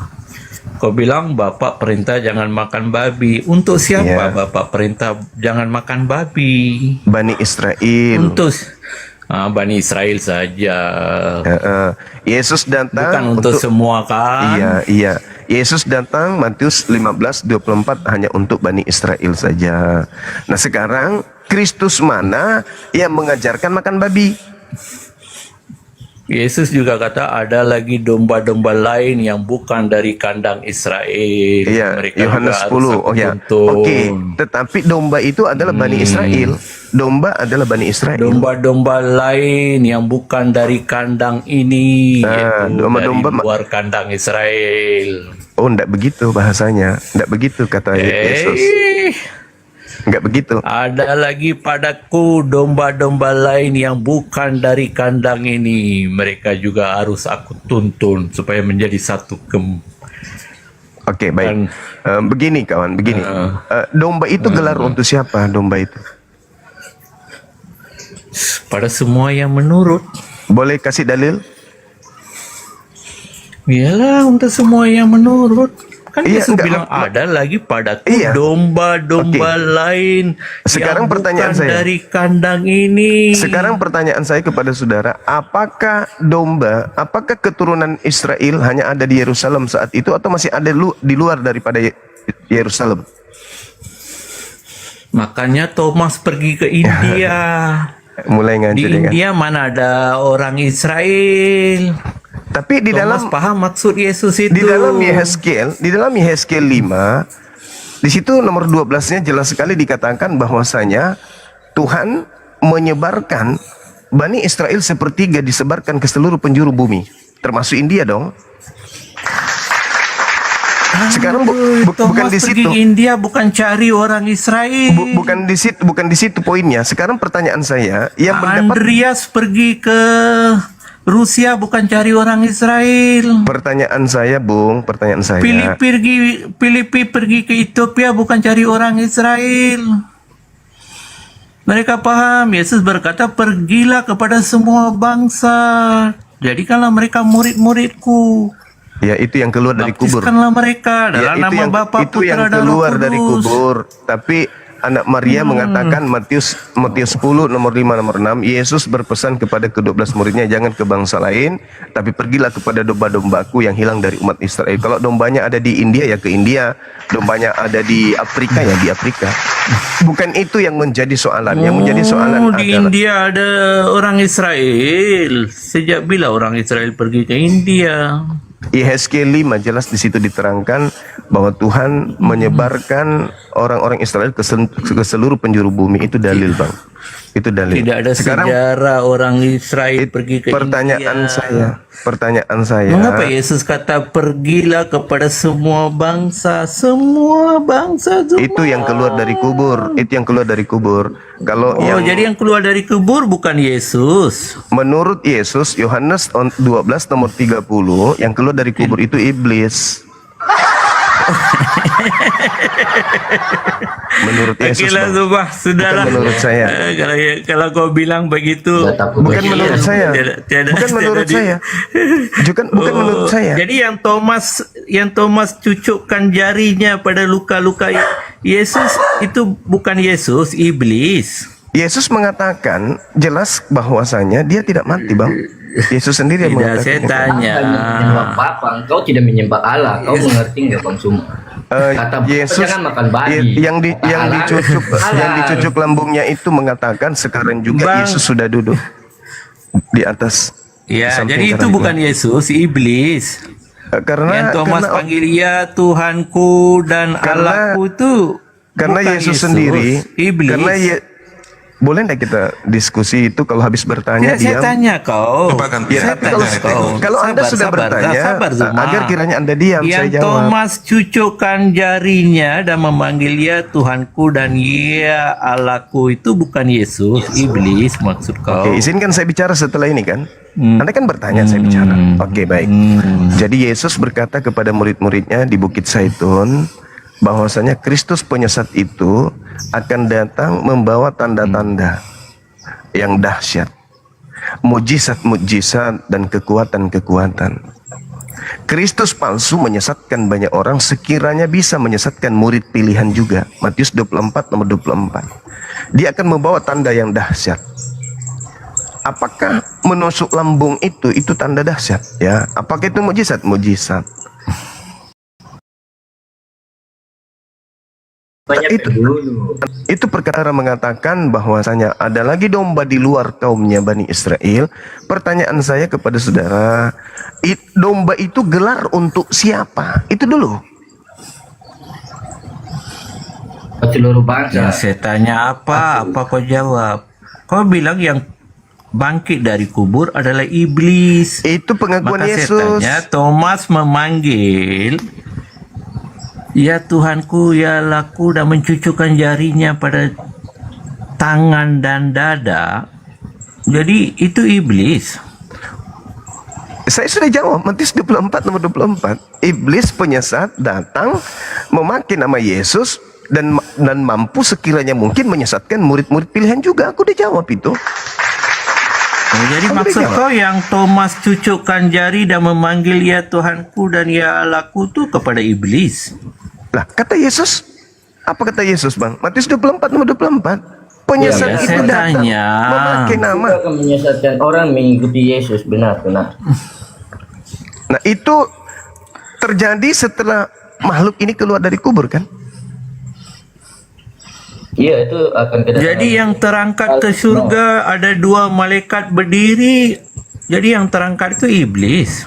Kau bilang Bapak perintah jangan makan babi. Untuk siapa Iya. Bapak perintah jangan makan babi? Bani Israel. Untuk Bani Israel saja. Yesus datang Bukan untuk semua kan? Iya, iya. Yesus datang Matius 15:24 hanya untuk Bani Israel saja. Nah, sekarang Kristus mana yang mengajarkan makan babi? Yesus juga kata ada lagi domba-domba lain yang bukan dari kandang Israel. Iya, Mereka Yohanes juga 10. harus aku Oh ya. tuntun. Oke, tetapi domba itu adalah Bani Israel. Domba adalah Bani Israel. Domba-domba lain yang bukan dari kandang ini, yaitu domba-domba dari luar kandang Israel. Oh, enggak begitu bahasanya. Enggak begitu kata Yesus. Enggak begitu. Ada lagi padaku domba-domba lain yang bukan dari kandang ini. Mereka juga harus aku tuntun supaya menjadi satu Oke, baik. Dan- Begini kawan, begini. Domba itu gelar untuk siapa? Domba itu. pada semua yang menurut. Boleh kasih dalil? Iyalah untuk semua yang menurut. Kan Iya, Yesus enggak, bilang ada lagi padaku Iya. domba-domba lain Sekarang yang pertanyaan bukan saya. dari kandang ini. Sekarang pertanyaan saya kepada saudara, apakah keturunan Israel hanya ada di Yerusalem saat itu atau masih ada di luar daripada Yerusalem? Makanya Thomas pergi ke India. Mulai Di ngaji dengan. India mana ada orang Israel. Tapi di Thomas dalam paham maksud Yesus itu. di dalam Yehezkiel 5 di situ nomor 12-nya jelas sekali dikatakan bahwasanya Tuhan menyebarkan Bani Israel sepertiga disebarkan ke seluruh penjuru bumi, termasuk India dong. Sekarang bukan Thomas di pergi situ. ke India bukan cari orang Israel. Bukan di situ poinnya. Sekarang pertanyaan saya, yang mendapat Andreas pergi ke Rusia bukan cari orang Israel. pertanyaan saya, pertanyaan saya. Filipi pergi ke Ethiopia bukan cari orang Israel. Mereka paham, Yesus berkata, pergilah kepada semua bangsa. Jadikanlah mereka murid-muridku. Ya, itu yang keluar dari kubur. Baptiskanlah mereka dalam Ya, nama Bapa, itu yang Putra dan Roh keluar dari Kudus. kubur. Tapi anak Maria mengatakan Matius 10 nomor 5 nomor 6, Yesus berpesan kepada ke-12 muridnya, jangan ke bangsa lain, tapi pergilah kepada domba-dombaku yang hilang dari umat Israel. Kalau dombanya ada di India ya ke India, dombanya ada di Afrika ya di Afrika. Bukan itu yang menjadi soalan. Yang menjadi soalan di adalah India ada orang Israel. Sejak bila orang Israel pergi ke India? Yehezkiel 5 jelas di situ diterangkan bahwa Tuhan menyebarkan orang-orang Israel ke seluruh penjuru bumi. Itu dalil, Bang. Itu dalil. Tidak ada Sekarang sejarah orang Israel pergi ke pertanyaan India. pertanyaan saya. Mengapa Yesus kata pergilah kepada semua bangsa semua? Itu yang keluar dari kubur. Itu yang keluar dari kubur. Kalau yang jadi yang keluar dari kubur bukan Yesus. menurut Yesus, Yohanes 12 nomor 30, yang keluar dari kubur itu iblis. Menurut Yesus, Okelah, Bang. Zubah, sudahlah. Bukan menurut saya. Kalau kau bilang begitu, Sudah takut Bukan bagi menurut yang- saya. Tiada- Bukan menurut tiada- saya. Bukan menurut saya. Jadi yang Thomas cucukkan jarinya pada luka-luka Yesus itu bukan Yesus, iblis. Yesus mengatakan jelas bahwasanya dia tidak mati, Bang. Yesus sendiri yang Tidak, mengatakan saya itu. tanya. Menyembah Bapa, engkau tidak menyembah Allah. Kau mengerti nggak, Bang Suma? Kata Yesus jangan makan babi. yang dicucuk lambungnya itu mengatakan sekarang juga Bang. Yesus sudah duduk di atas. Ya, di samping jadi itu kerajaan. bukan Yesus, iblis. Karena Yang Thomas karena, panggil ya Tuhanku dan Karena- Allahku itu karena bukan Yesus sendiri iblis. boleh nggak kita diskusi itu kalau habis bertanya Saya diam? tanya kau. Coba ganti. Ya, Saya tapi kalau, tanya kau. kalau Anda Sabar, sudah sabar, bertanya, sabar, Zuma. agar kiranya Anda diam, saya Yang jawab. Thomas cucukkan jarinya dan memanggil ya Tuhanku dan ya Allahku itu bukan Yesus, iblis maksud kau. Oke, izinkan saya bicara setelah ini kan? Anda kan bertanya, saya bicara. Oke, baik. Jadi Yesus berkata kepada murid-muridnya di Bukit Zaitun, bahwasanya Kristus penyesat itu akan datang membawa tanda-tanda yang dahsyat, mujizat-mujizat dan kekuatan-kekuatan. Kristus palsu menyesatkan banyak orang, sekiranya bisa menyesatkan murid pilihan juga. Matius 24 nomor 24. Dia akan membawa tanda yang dahsyat. Apakah menusuk lambung itu tanda dahsyat? Ya, apakah itu mujizat? Mujizat. Banyak dulu. Itu perkara mengatakan bahwasanya ada lagi domba di luar kaumnya Bani Israel. Pertanyaan saya kepada saudara, domba itu gelar untuk siapa? Itu dulu. Seluruh bangsa. Yang saya tanya apa kau jawab? Kau bilang yang bangkit dari kubur adalah iblis. Itu pengakuan Maka Yesus. saya tanya, Thomas memanggil ya Tuhanku, ya Allahku, dan mencucukkan jarinya pada tangan dan dada. Jadi itu iblis. Saya sudah jawab, Matius 24 nomor 24. Iblis penyesat datang memakai nama Yesus dan mampu sekiranya mungkin menyesatkan murid-murid pilihan juga. Aku udah jawab itu. Oh, jadi Aku maksud udah jawab. kau yang Thomas cucukkan jari dan memanggil ya Tuhanku dan ya Allahku itu kepada iblis. Lah, kata Yesus, apa kata Yesus, Bang? Matius 24 nomor 24. Penyesat Ya, itu saya datang tanya. memakai Itu nama. akan menyesatkan orang mengikuti Yesus, benar. Nah, itu terjadi setelah makhluk ini keluar dari kubur kan? Iya, itu akan kedatangan. Jadi yang terangkat ke surga ada dua malaikat berdiri. Jadi yang terangkat itu iblis.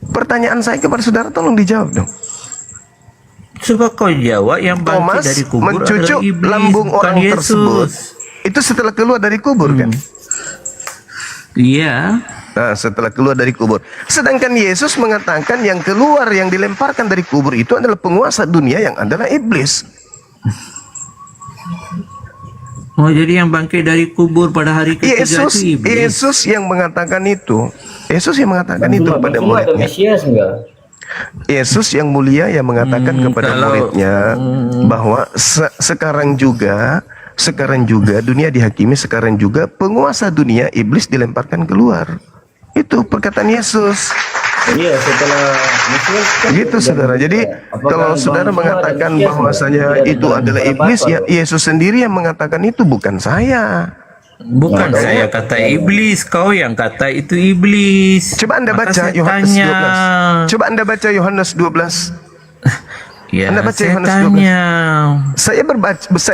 Pertanyaan saya kepada saudara tolong dijawab dong. Coba kau jawab, yang bangkit Thomas dari kubur mencucuk adalah iblis, lambung bukan orang Yesus. tersebut. Itu setelah keluar dari kubur kan? Iya. Nah, setelah keluar dari kubur. Sedangkan Yesus mengatakan yang keluar, yang dilemparkan dari kubur itu adalah penguasa dunia yang adalah iblis. Oh, jadi yang bangkit dari kubur pada hari ketiga Yesus, itu iblis. Yesus yang mengatakan itu. Yesus yang mengatakan itu kepada Ada muridnya. Mesias enggak? Yesus yang mulia yang mengatakan kepada kalau- muridnya bahwa sekarang juga dunia dihakimi, sekarang juga penguasa dunia iblis dilemparkan keluar. Itu perkataan Yesus. Iya, setelah Mesias kan Gitu sudah saudara. berbeda. Jadi Apakah kalau Bang saudara Zuma ada mengatakan Mesias bahwasanya enggak? Tidak itu ada adalah apa-apa iblis, ya loh. Yesus sendiri yang mengatakan itu, bukan saya. Bukan Nah, saya kata iblis, kau yang kata itu iblis. Coba Anda Maka baca saya Yohanes tanya. 12. Coba Anda baca Yohanes 12. Ya, Anda baca saya Yohanes tanya. Saya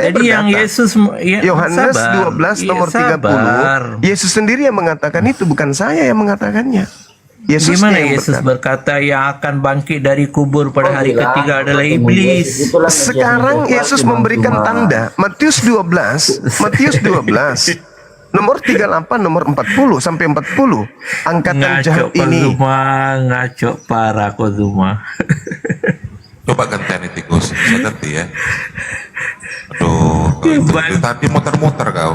Jadi yang berkata, Yesus Yohanes sabar. 12 nomor Iya, 30. sabar. Yesus sendiri yang mengatakan itu, bukan saya yang mengatakannya. Yesus Gimana yang Yesus berkata yang akan bangkit dari kubur pada Kau hari bilang, ketiga adalah ketemu Yesus, iblis. itulah Mesias Sekarang yang Yesus sesuatu, memberikan Bang Zuma. tanda. Matius 12 nomor 38 nomor 40 sampai 40. Angkatan Ngaco jahat kau ini. Zuma, ngaco parah kau Zuma. Coba gantian tikus, saya ganti ya. Aduh, itu tadi muter-muter kau.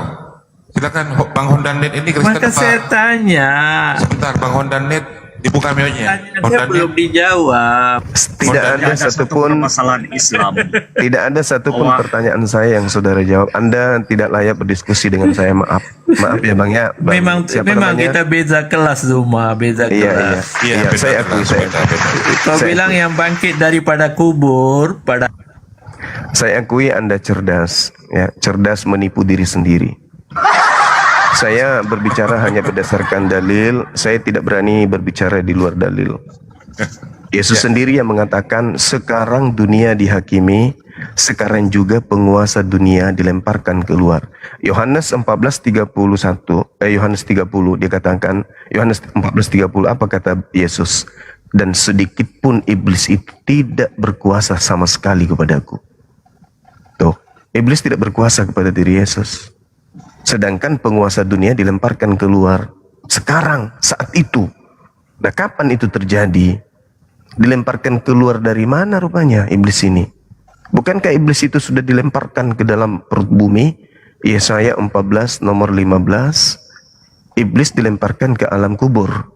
Silakan Bang Hondanet ini Kristen Maka saya apa? tanya. Sebentar Bang Hondanet dibuka mionya. Tanya saya belum dijawab. Tidak ada satupun permasalahan Islam. tidak ada satupun pertanyaan saya yang saudara jawab. Anda tidak layak berdiskusi dengan saya. Maaf ya Bang ya. Bang, Memang siapa memang namanya? kita beza kelas Zuma, beza Iya, kelas. iya. Iya, Saya akui, saya Kau Saya bilang yang bangkit daripada kubur pada Saya akui Anda cerdas, ya, cerdas menipu diri sendiri. Saya berbicara hanya berdasarkan dalil, saya tidak berani berbicara di luar dalil. Yesus sendiri yang mengatakan sekarang dunia dihakimi, sekarang juga penguasa dunia dilemparkan keluar. Yohanes 14:31, Yohanes 30 dia katakan, Yohanes 14:30 apa kata Yesus? Dan sedikit pun iblis itu tidak berkuasa sama sekali kepadaku. Tuh, iblis tidak berkuasa kepada diri Yesus. Sedangkan penguasa dunia dilemparkan keluar sekarang, saat itu. Nah, kapan itu terjadi? Dilemparkan keluar dari mana rupanya iblis ini? Bukankah iblis itu sudah dilemparkan ke dalam perut bumi? Yesaya 14 nomor 15. Iblis dilemparkan ke alam kubur.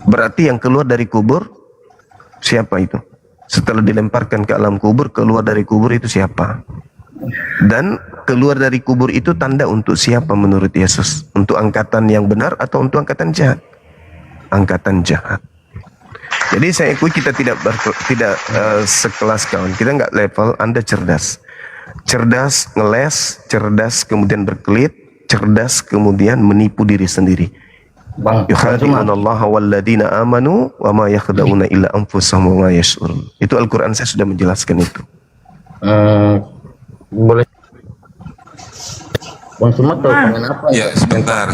Berarti yang keluar dari kubur siapa itu? Setelah dilemparkan ke alam kubur, keluar dari kubur itu siapa? Dan keluar dari kubur itu tanda untuk siapa menurut Yesus? Untuk angkatan yang benar atau untuk angkatan jahat? Angkatan jahat. Jadi saya akui kita tidak sekelas kawan. Kita nggak level. Anda cerdas, cerdas ngeles, cerdas kemudian berkelit, cerdas kemudian menipu diri sendiri. Bang, Yukhadi'una Allah walladzina amanu wa ma yakhda'una illa anfusahum wa ma yash'urun. Itu Al-Quran, saya sudah menjelaskan itu. boleh Bang Sumat tahu pengen apa? Ya, sebentar.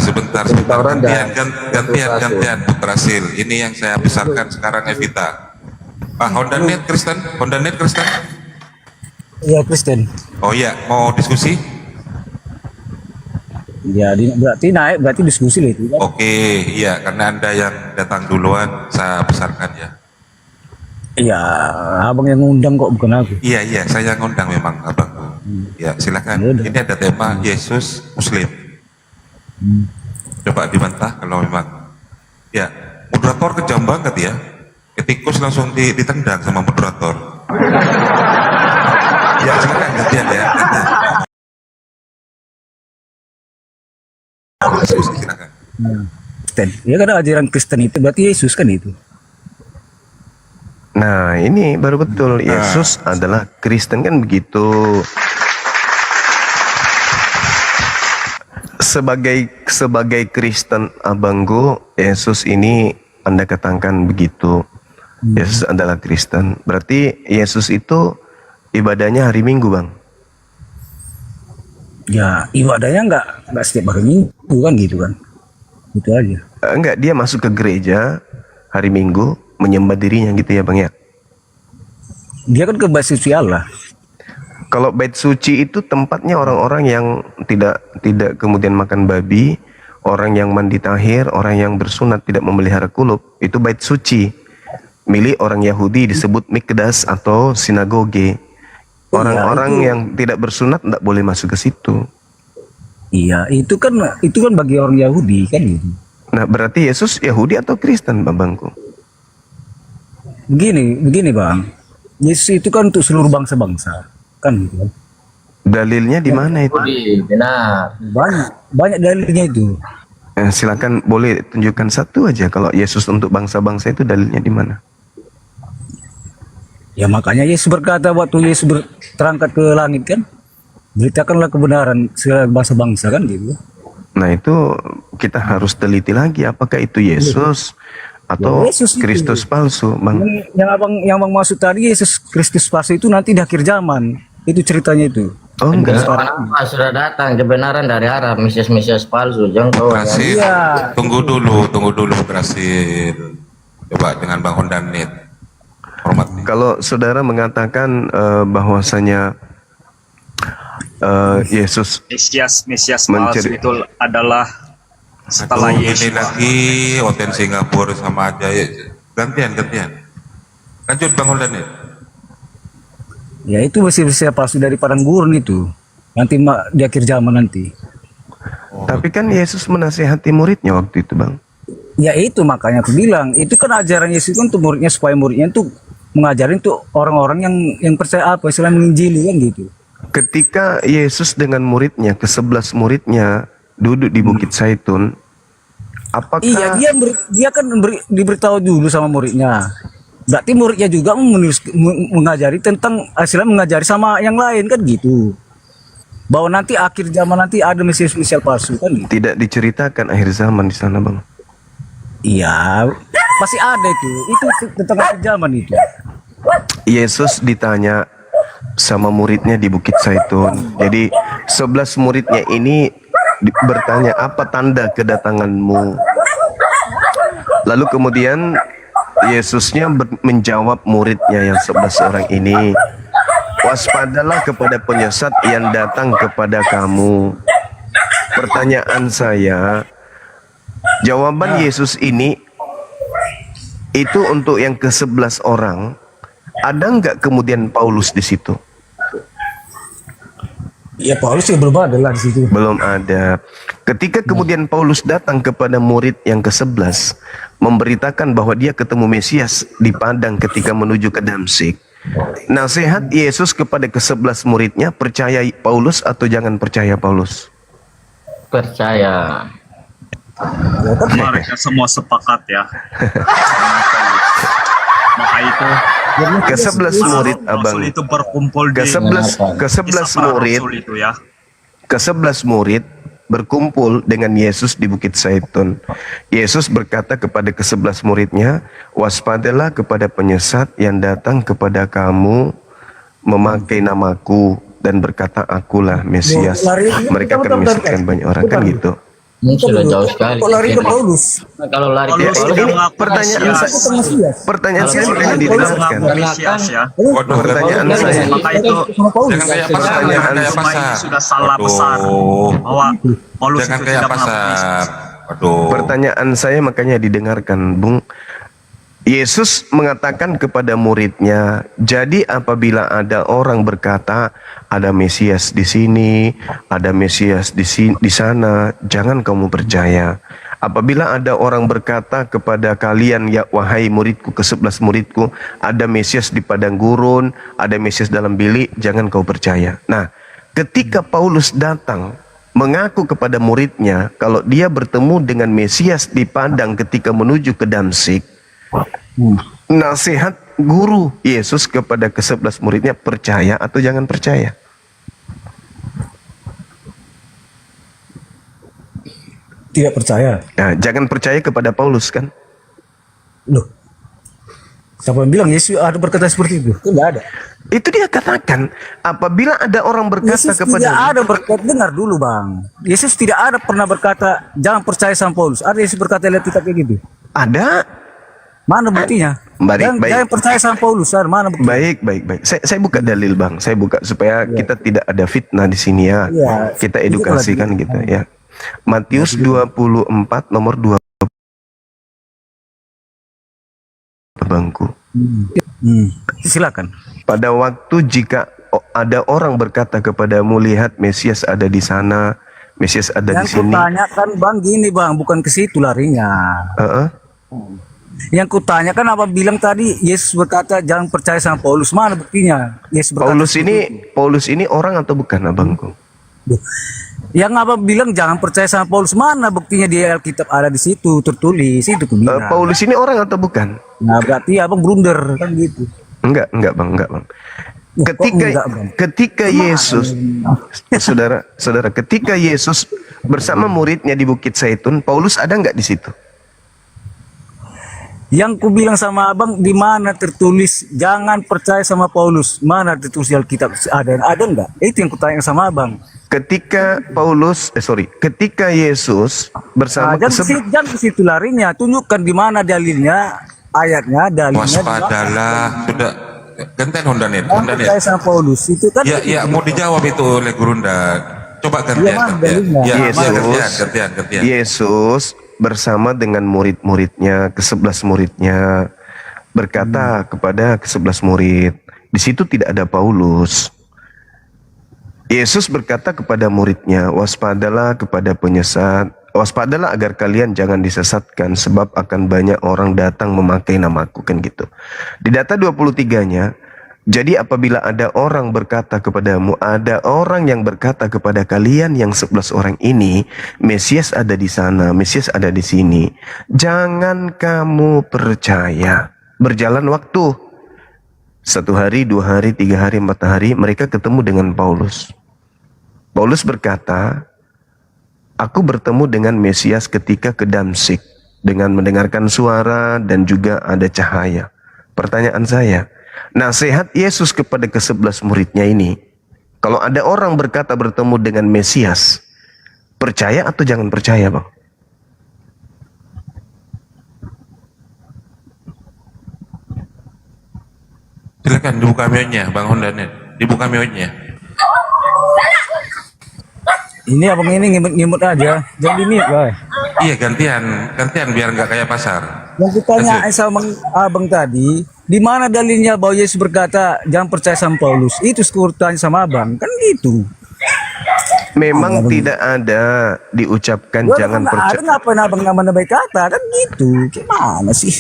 Gantian, Putrasil. Ini yang saya besarkan sekarang, Evita. Hondanet Kristen? Iya, Kristen. Oh iya, mau diskusi? Ya, berarti diskusi lah itu. Kan? Oke, iya, karena Anda yang datang duluan, saya besarkan ya. Iya, abang yang ngundang kok, bukan aku. Iya, saya ngundang memang abangku. Ya, silakan. Yaudah. Ini ada tema Yesus Muslim. Coba dibantah kalau memang. Ya, moderator kejam banget ya. Etikus langsung ditendang sama moderator. Ya, silakan gantian ya. Silakan. Kristen. Ya kan ajaran Kristen itu berarti Yesus kan itu. Nah, ini baru betul. Yesus adalah Kristen, kan begitu. Sebagai Kristen abangku, Yesus ini Anda katakan begitu. Yesus adalah Kristen. Berarti Yesus itu ibadahnya hari Minggu, Bang. Ya, ibadahnya enggak setiap hari Minggu kan gitu kan. Itu aja. Enggak, dia masuk ke gereja hari Minggu menyembah dirinya gitu ya, Bang ya. Dia kan ke bait suci Allah. Kalau bait suci itu tempatnya orang-orang yang tidak kemudian makan babi, orang yang mandi tahir, orang yang bersunat tidak memelihara kulub, itu bait suci. Milik orang Yahudi disebut mikdas atau sinagoge. Orang-orang yang tidak bersunat tidak boleh masuk ke situ. Iya, itu kan bagi orang Yahudi kan gitu. Nah, berarti Yesus Yahudi atau Kristen, babangku? Begini Bang. Yesus itu kan untuk seluruh bangsa-bangsa. Kan gitu. Dalilnya di mana itu? Benar. Banyak dalilnya itu. Silakan, boleh tunjukkan satu aja kalau Yesus untuk bangsa-bangsa itu dalilnya di mana? Ya makanya Yesus berkata waktu Yesus terangkat ke langit kan, beritakanlah kebenaran segala bangsa-bangsa kan gitu. Nah, itu kita harus teliti lagi apakah itu Yesus atau Ya, Yesus itu. Kristus palsu, Bang. Yang abang maksud tadi Yesus Kristus palsu itu nanti di akhir zaman. Itu ceritanya itu. Oh, enggak. Kenapa sudah datang kebenaran dari Arab, Mesias palsu, jangan kau. Brasil. Iya. Tunggu dulu Brasil. Coba dengan Bang Hondanet. Hormat nih. Kalau saudara mengatakan bahwasanya Yesus Mesias Mencari- palsu itu adalah setelah Aduh, ini Yesus. lagi hotel Singapura sama aja ya. Gantian. Lanjut Bang Hondanet. Ya itu Mesias palsu dari padang gurun itu. Nanti di akhir zaman nanti. Tapi kan Yesus menasihati muridnya waktu itu, Bang. Ya itu makanya aku bilang, itu kan ajaran Yesus kan untuk muridnya supaya muridnya itu mengajarin tuh orang-orang yang percaya apa Islam menginjili kan gitu. Ketika Yesus dengan muridnya, ke-11 muridnya duduk di Bukit Zaitun, apakah Iya, dia kan diberitahu dulu sama muridnya. Berarti muridnya juga mengajari tentang Islam, mengajari sama yang lain kan gitu. Bahwa nanti akhir zaman nanti ada Mesias palsu kan gitu. tidak diceritakan akhir zaman di sana, Bang? Iya, pasti ada itu. Itu tentang akhir zaman itu. Yesus ditanya sama muridnya di Bukit Zaitun. Jadi 11 muridnya ini bertanya, apa tanda kedatanganmu? Lalu kemudian Yesusnya menjawab muridnya yang 11 orang ini, waspadalah kepada penyesat yang datang kepada kamu. Pertanyaan saya, jawaban Yesus ini itu untuk yang ke-11 orang. Ada nggak kemudian Paulus di situ? Ya Paulus juga belum ada lah di situ. Belum ada. Ketika kemudian Paulus datang kepada murid yang ke-11 memberitakan bahwa dia ketemu Mesias di padang ketika menuju ke Damsyik. Nasihat Yesus kepada ke-11 muridnya, percaya Paulus atau jangan percaya Paulus? Percaya. Mereka semua sepakat ya. Maka itu Ke-11 murid abang. Rasul itu berkumpul di Ke-11 murid, Rasul itu ya. ke-11 murid berkumpul dengan Yesus di Bukit Zaitun. Yesus berkata kepada ke-11 muridnya, waspadalah kepada penyesat yang datang kepada kamu memakai namaku dan berkata akulah Mesias. Mereka akan menyesatkan banyak orang, kan gitu. Ini sudah jauh sekali. Kok lari ke Paulus? Nah, kalau lari ke Paulus Paulus, sudah Ini mengaku pertanyaan Mesias. saya, pertanyaan saya makanya didengarkan. Mengaku Mesias ya. Waduh, Pertanyaan waduh. saya. Maka itu Sama Paulus. Jangan kayak pasar, Pertanyaan jangan kayak semua ini pasar. sudah salah besar Waduh. bahwa Paulus Jangan itu kayak tidak mengaku pasar. Mesias. Waduh. Pertanyaan saya makanya didengarkan, Bung. Yesus mengatakan kepada muridnya, jadi apabila ada orang berkata ada Mesias di sini, ada Mesias di sana, jangan kamu percaya. Apabila ada orang berkata kepada kalian, ya wahai muridku, ke-11 muridku, ada Mesias di padang gurun, ada Mesias dalam bilik, jangan kau percaya. Nah, ketika Paulus datang mengaku kepada muridnya kalau dia bertemu dengan Mesias di padang ketika menuju ke Damsyik, nasihat guru Yesus kepada ke-11 muridnya, percaya atau jangan percaya? Tidak percaya. Nah, jangan percaya kepada Paulus kan? Loh. Siapa yang bilang Yesus ada berkata seperti itu? Tidak ada. Itu dia katakan, apabila ada orang berkata Yesus tidak kepada ada berkata, dengar dulu bang. Yesus tidak ada pernah berkata jangan percaya sama Paulus. Ada Yesus berkata lihat kita kayak gitu. ada. Mana buktinya? Baik, baik. Jangan percaya sama Paulus. Mana buktinya? Baik. Saya buka dalil bang. Saya buka supaya kita tidak ada fitnah di sini ya. Iya. Kita edukasi kan gitu ya. Matius 24 nomor 2 bangku. Silakan. Pada waktu jika ada orang berkata kepadamu, lihat Mesias ada di sana, Mesias ada di Yang sini. kutanyakan bang gini bang, bukan ke situ larinya. Heeh. Yang kutanyakan apa bilang tadi Yesus berkata jangan percaya sama Paulus. Mana buktinya? Yesus berkata Paulus ini orang atau bukan abangku? yang apa bilang jangan percaya sama Paulus. Mana buktinya di Alkitab ada di situ tertulis itu kubilang. Paulus ini orang atau bukan? Nah berarti abang blunder kan gitu. Enggak bang. Ya, kok enggak, Bang? Ketika Yesus, saudara, ketika Yesus bersama muridnya di Bukit Zaitun, Paulus ada nggak di situ? Yang ku bilang sama abang di mana tertulis jangan percaya sama Paulus. Mana tertulis di Alkitab ada enggak? Itu yang kutanya sama abang. Ketika ketika Yesus bersama Jangan ke situ larinya. Tunjukkan di mana dalilnya, ayatnya, dalilnya. Waspadalah. Sudah. Genten Hondanet. Jangan percaya sama Paulus. Itu kan. Ya, mau dijawab itu oleh Gurunda. Coba gantian. Mana dalilnya? Gantian. Yesus bersama dengan murid-muridnya, ke-11 muridnya, berkata kepada ke-11 murid, di situ tidak ada Paulus. Yesus berkata kepada muridnya, waspadalah kepada penyesat, waspadalah agar kalian jangan disesatkan, sebab akan banyak orang datang memakai namaku, kan gitu. Di data 23-nya, jadi apabila ada orang berkata kepadamu, ada orang yang berkata kepada kalian yang 11 orang ini, Mesias ada di sana, Mesias ada di sini, jangan kamu percaya. Berjalan waktu, 1 hari, 2 hari, 3 hari, 4 hari, mereka ketemu dengan Paulus. Paulus berkata, aku bertemu dengan Mesias ketika ke Damsyik, dengan mendengarkan suara dan juga ada cahaya. Pertanyaan saya, nasihat Yesus kepada ke-11 muridnya ini, kalau ada orang berkata bertemu dengan Mesias, percaya atau jangan percaya, Bang? Silakan dibuka mute-nya, Bang Hondanet. Dibuka mute-nya. Ini abang ini ngimut aja. Jangan di-mute, Bay. Iya, gantian biar nggak kayak pasar. Yang ditanya sama abang tadi, di mana dalilnya bahwa Yesus berkata jangan percaya sama Paulus? Itu sekuritannya sama abang, kan gitu. Memang tidak ada diucapkan Gua jangan kan ada percaya. ngapain abang nama-nama kata kan gitu. Gimana sih?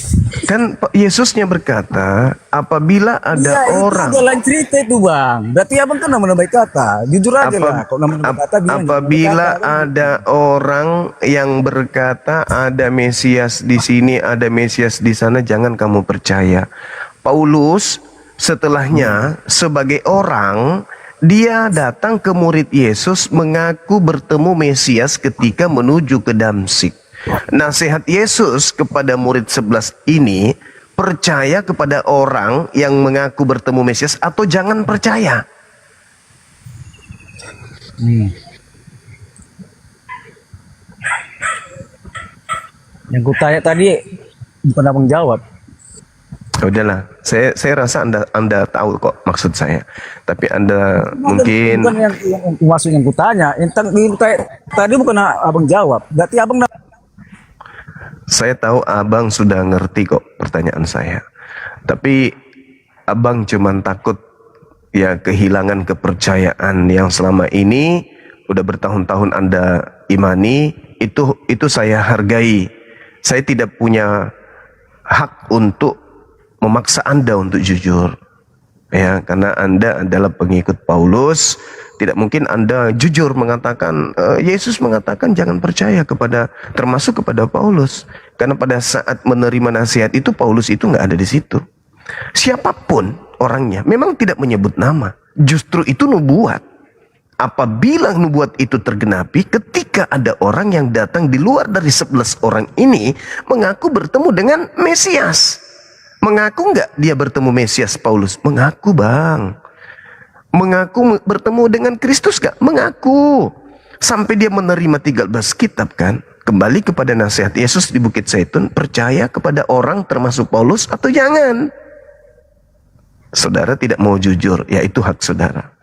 Kan Yesusnya berkata, apabila ada Iya, orang itu jalan cerita itu bang. Berarti abang kan nama-nama kata. Jujur aja lah. Kok nama-nama kata bilang apabila nama-nama kata, ada orang yang berkata ada Mesias di sini, ada Mesias di sana, jangan kamu percaya. Paulus setelahnya sebagai orang, dia datang ke murid Yesus mengaku bertemu Mesias ketika menuju ke Damsik. Nasihat Yesus kepada murid 11 ini, percaya kepada orang yang mengaku bertemu Mesias atau jangan percaya. Yang gue tanya tadi bukan abang jawab. Udahlah, saya rasa anda tahu kok maksud saya. Tapi anda mungkin Bukan yang maksud yang gue tanya. Yang tadi bukan abang jawab. Berarti abang saya tahu abang sudah ngerti kok pertanyaan saya. Tapi abang cuman takut ya kehilangan kepercayaan yang selama ini udah bertahun-tahun anda imani. Itu saya hargai. Saya tidak punya hak untuk memaksa anda untuk jujur. Ya, karena anda adalah pengikut Paulus, tidak mungkin anda jujur mengatakan Yesus mengatakan jangan percaya kepada, termasuk kepada Paulus, karena pada saat menerima nasihat itu Paulus itu nggak ada di situ. Siapapun orangnya, memang tidak menyebut nama. Justru itu nubuat. Apabila nubuat itu tergenapi, ketika ada orang yang datang di luar dari 11 orang ini mengaku bertemu dengan Mesias. Mengaku nggak dia bertemu Mesias Paulus? Mengaku bang. Mengaku bertemu dengan Kristus gak? Mengaku. Sampai dia menerima 13 kitab kan? Kembali kepada nasihat Yesus di Bukit Zaitun, percaya kepada orang termasuk Paulus atau jangan? Saudara tidak mau jujur, yaitu hak saudara.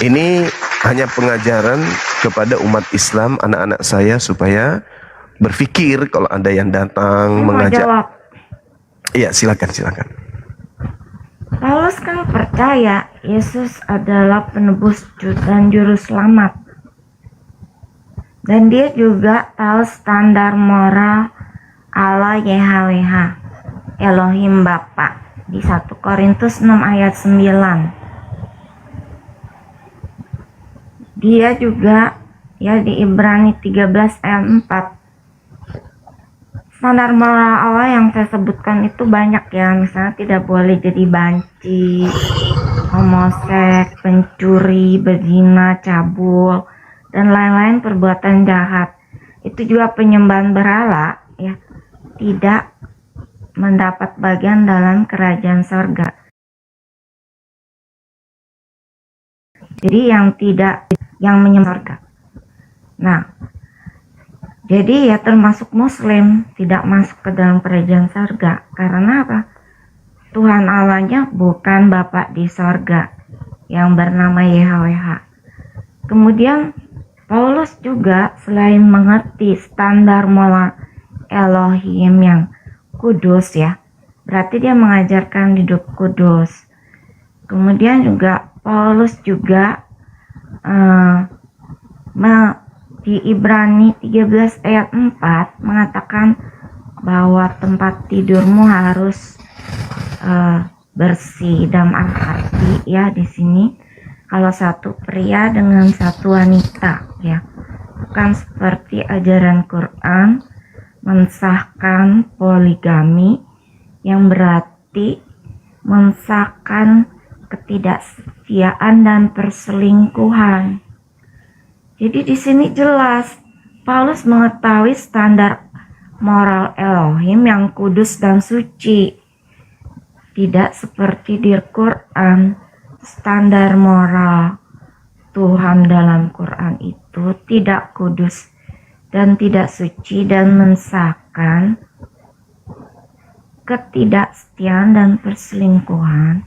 Ini hanya pengajaran kepada umat Islam, anak-anak saya, supaya berpikir kalau ada yang datang mengajak. Jawab. Iya, silakan. Paulus kan percaya Yesus adalah penebus dan juru selamat. Dan dia juga tahu standar moral Allah YHWH, Elohim Bapa, di 1 Korintus 6 ayat 9. Dia juga ya di Ibrani 13 ayat 4. Standar moral Allah yang saya sebutkan itu banyak ya, misalnya tidak boleh jadi banci, homoseks, pencuri, berzina, cabul, dan lain-lain perbuatan jahat. Itu juga penyembahan berhala ya, tidak mendapat bagian dalam kerajaan sorga. Jadi yang menyembah sorga. Nah, jadi ya termasuk muslim tidak masuk ke dalam kerajaan sorga. Karena apa? Tuhan Allahnya bukan Bapa di sorga yang bernama YHWH. Kemudian Paulus juga selain mengerti standar moral Elohim yang kudus ya, berarti dia mengajarkan hidup kudus. Kemudian juga Paulus juga di Ibrani 13 ayat 4 mengatakan bahwa tempat tidurmu harus bersih. Dalam arti ya di sini kalau satu pria dengan satu wanita ya, bukan seperti ajaran Quran mensahkan poligami yang berarti mensahkan ketidaksetiaan dan perselingkuhan. Jadi di sini jelas Paulus mengetahui standar moral Elohim yang kudus dan suci. Tidak seperti di Quran, standar moral Tuhan dalam Quran itu tidak kudus dan tidak suci dan mensahkan ketidaksetiaan dan perselingkuhan.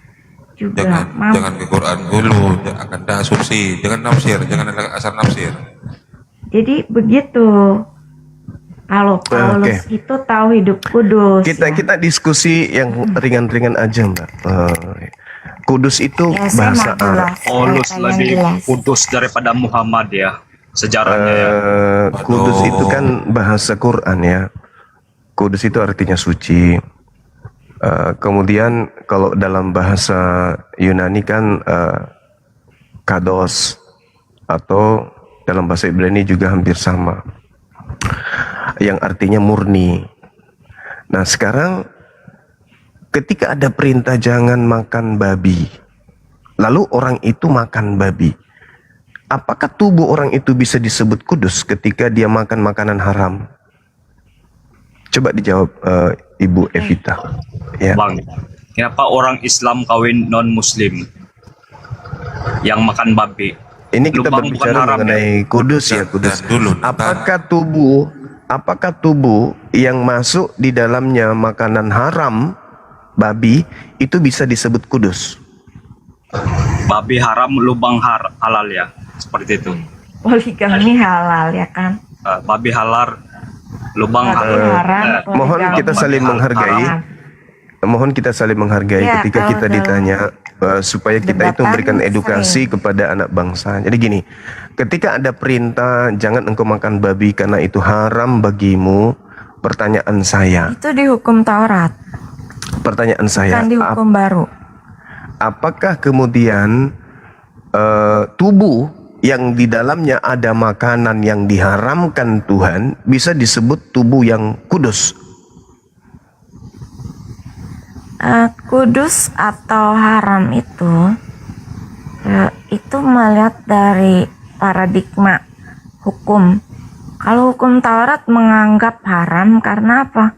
juga Jangan ke Quran dulu, akan ada asumsi, jangan nafsir, jangan ada asal nafsir. Jadi begitu. Kalau Paulus itu tahu hidup kudus. Kita diskusi yang ringan-ringan aja, Mbak. Kudus itu Ya, saya bahasa mau jelas, Arab. Paulus yang lebih jelas. kudus daripada Muhammad ya. Sejarahnya ya. Kudus itu kan bahasa Quran ya. Kudus itu artinya suci. Kemudian kalau dalam bahasa Yunani kan kados, atau dalam bahasa Ibrani juga hampir sama, yang artinya murni. Nah sekarang ketika ada perintah jangan makan babi, lalu orang itu makan babi, apakah tubuh orang itu bisa disebut kudus ketika dia makan makanan haram? Coba dijawab Ibu Evita. Ya. Bang, kenapa orang Islam kawin non Muslim yang makan babi? Ini kita Lubang bukan berbicara haram, mengenai kudus ya, kudus. Dan dulu, Apakah tubuh yang masuk di dalamnya makanan haram babi itu bisa disebut kudus? Babi haram, lubang halal ya, seperti itu. Poligami halal ya kan. Babi halal, lubang Babi halal. haram, Mohon poligami kita saling menghargai. haram. Mohon kita saling menghargai Ya, ketika kalau kita dalam ditanya, supaya kita itu perdebatan memberikan edukasi sering. kepada anak bangsa. Jadi gini, ketika ada perintah jangan engkau makan babi karena itu haram bagimu, pertanyaan saya, Itu di hukum Taurat, pertanyaan saya, bukan di hukum baru. apakah kemudian tubuh yang di dalamnya ada makanan yang diharamkan Tuhan bisa disebut tubuh yang kudus? Kudus atau haram itu melihat dari paradigma hukum. Kalau hukum Taurat menganggap haram karena apa?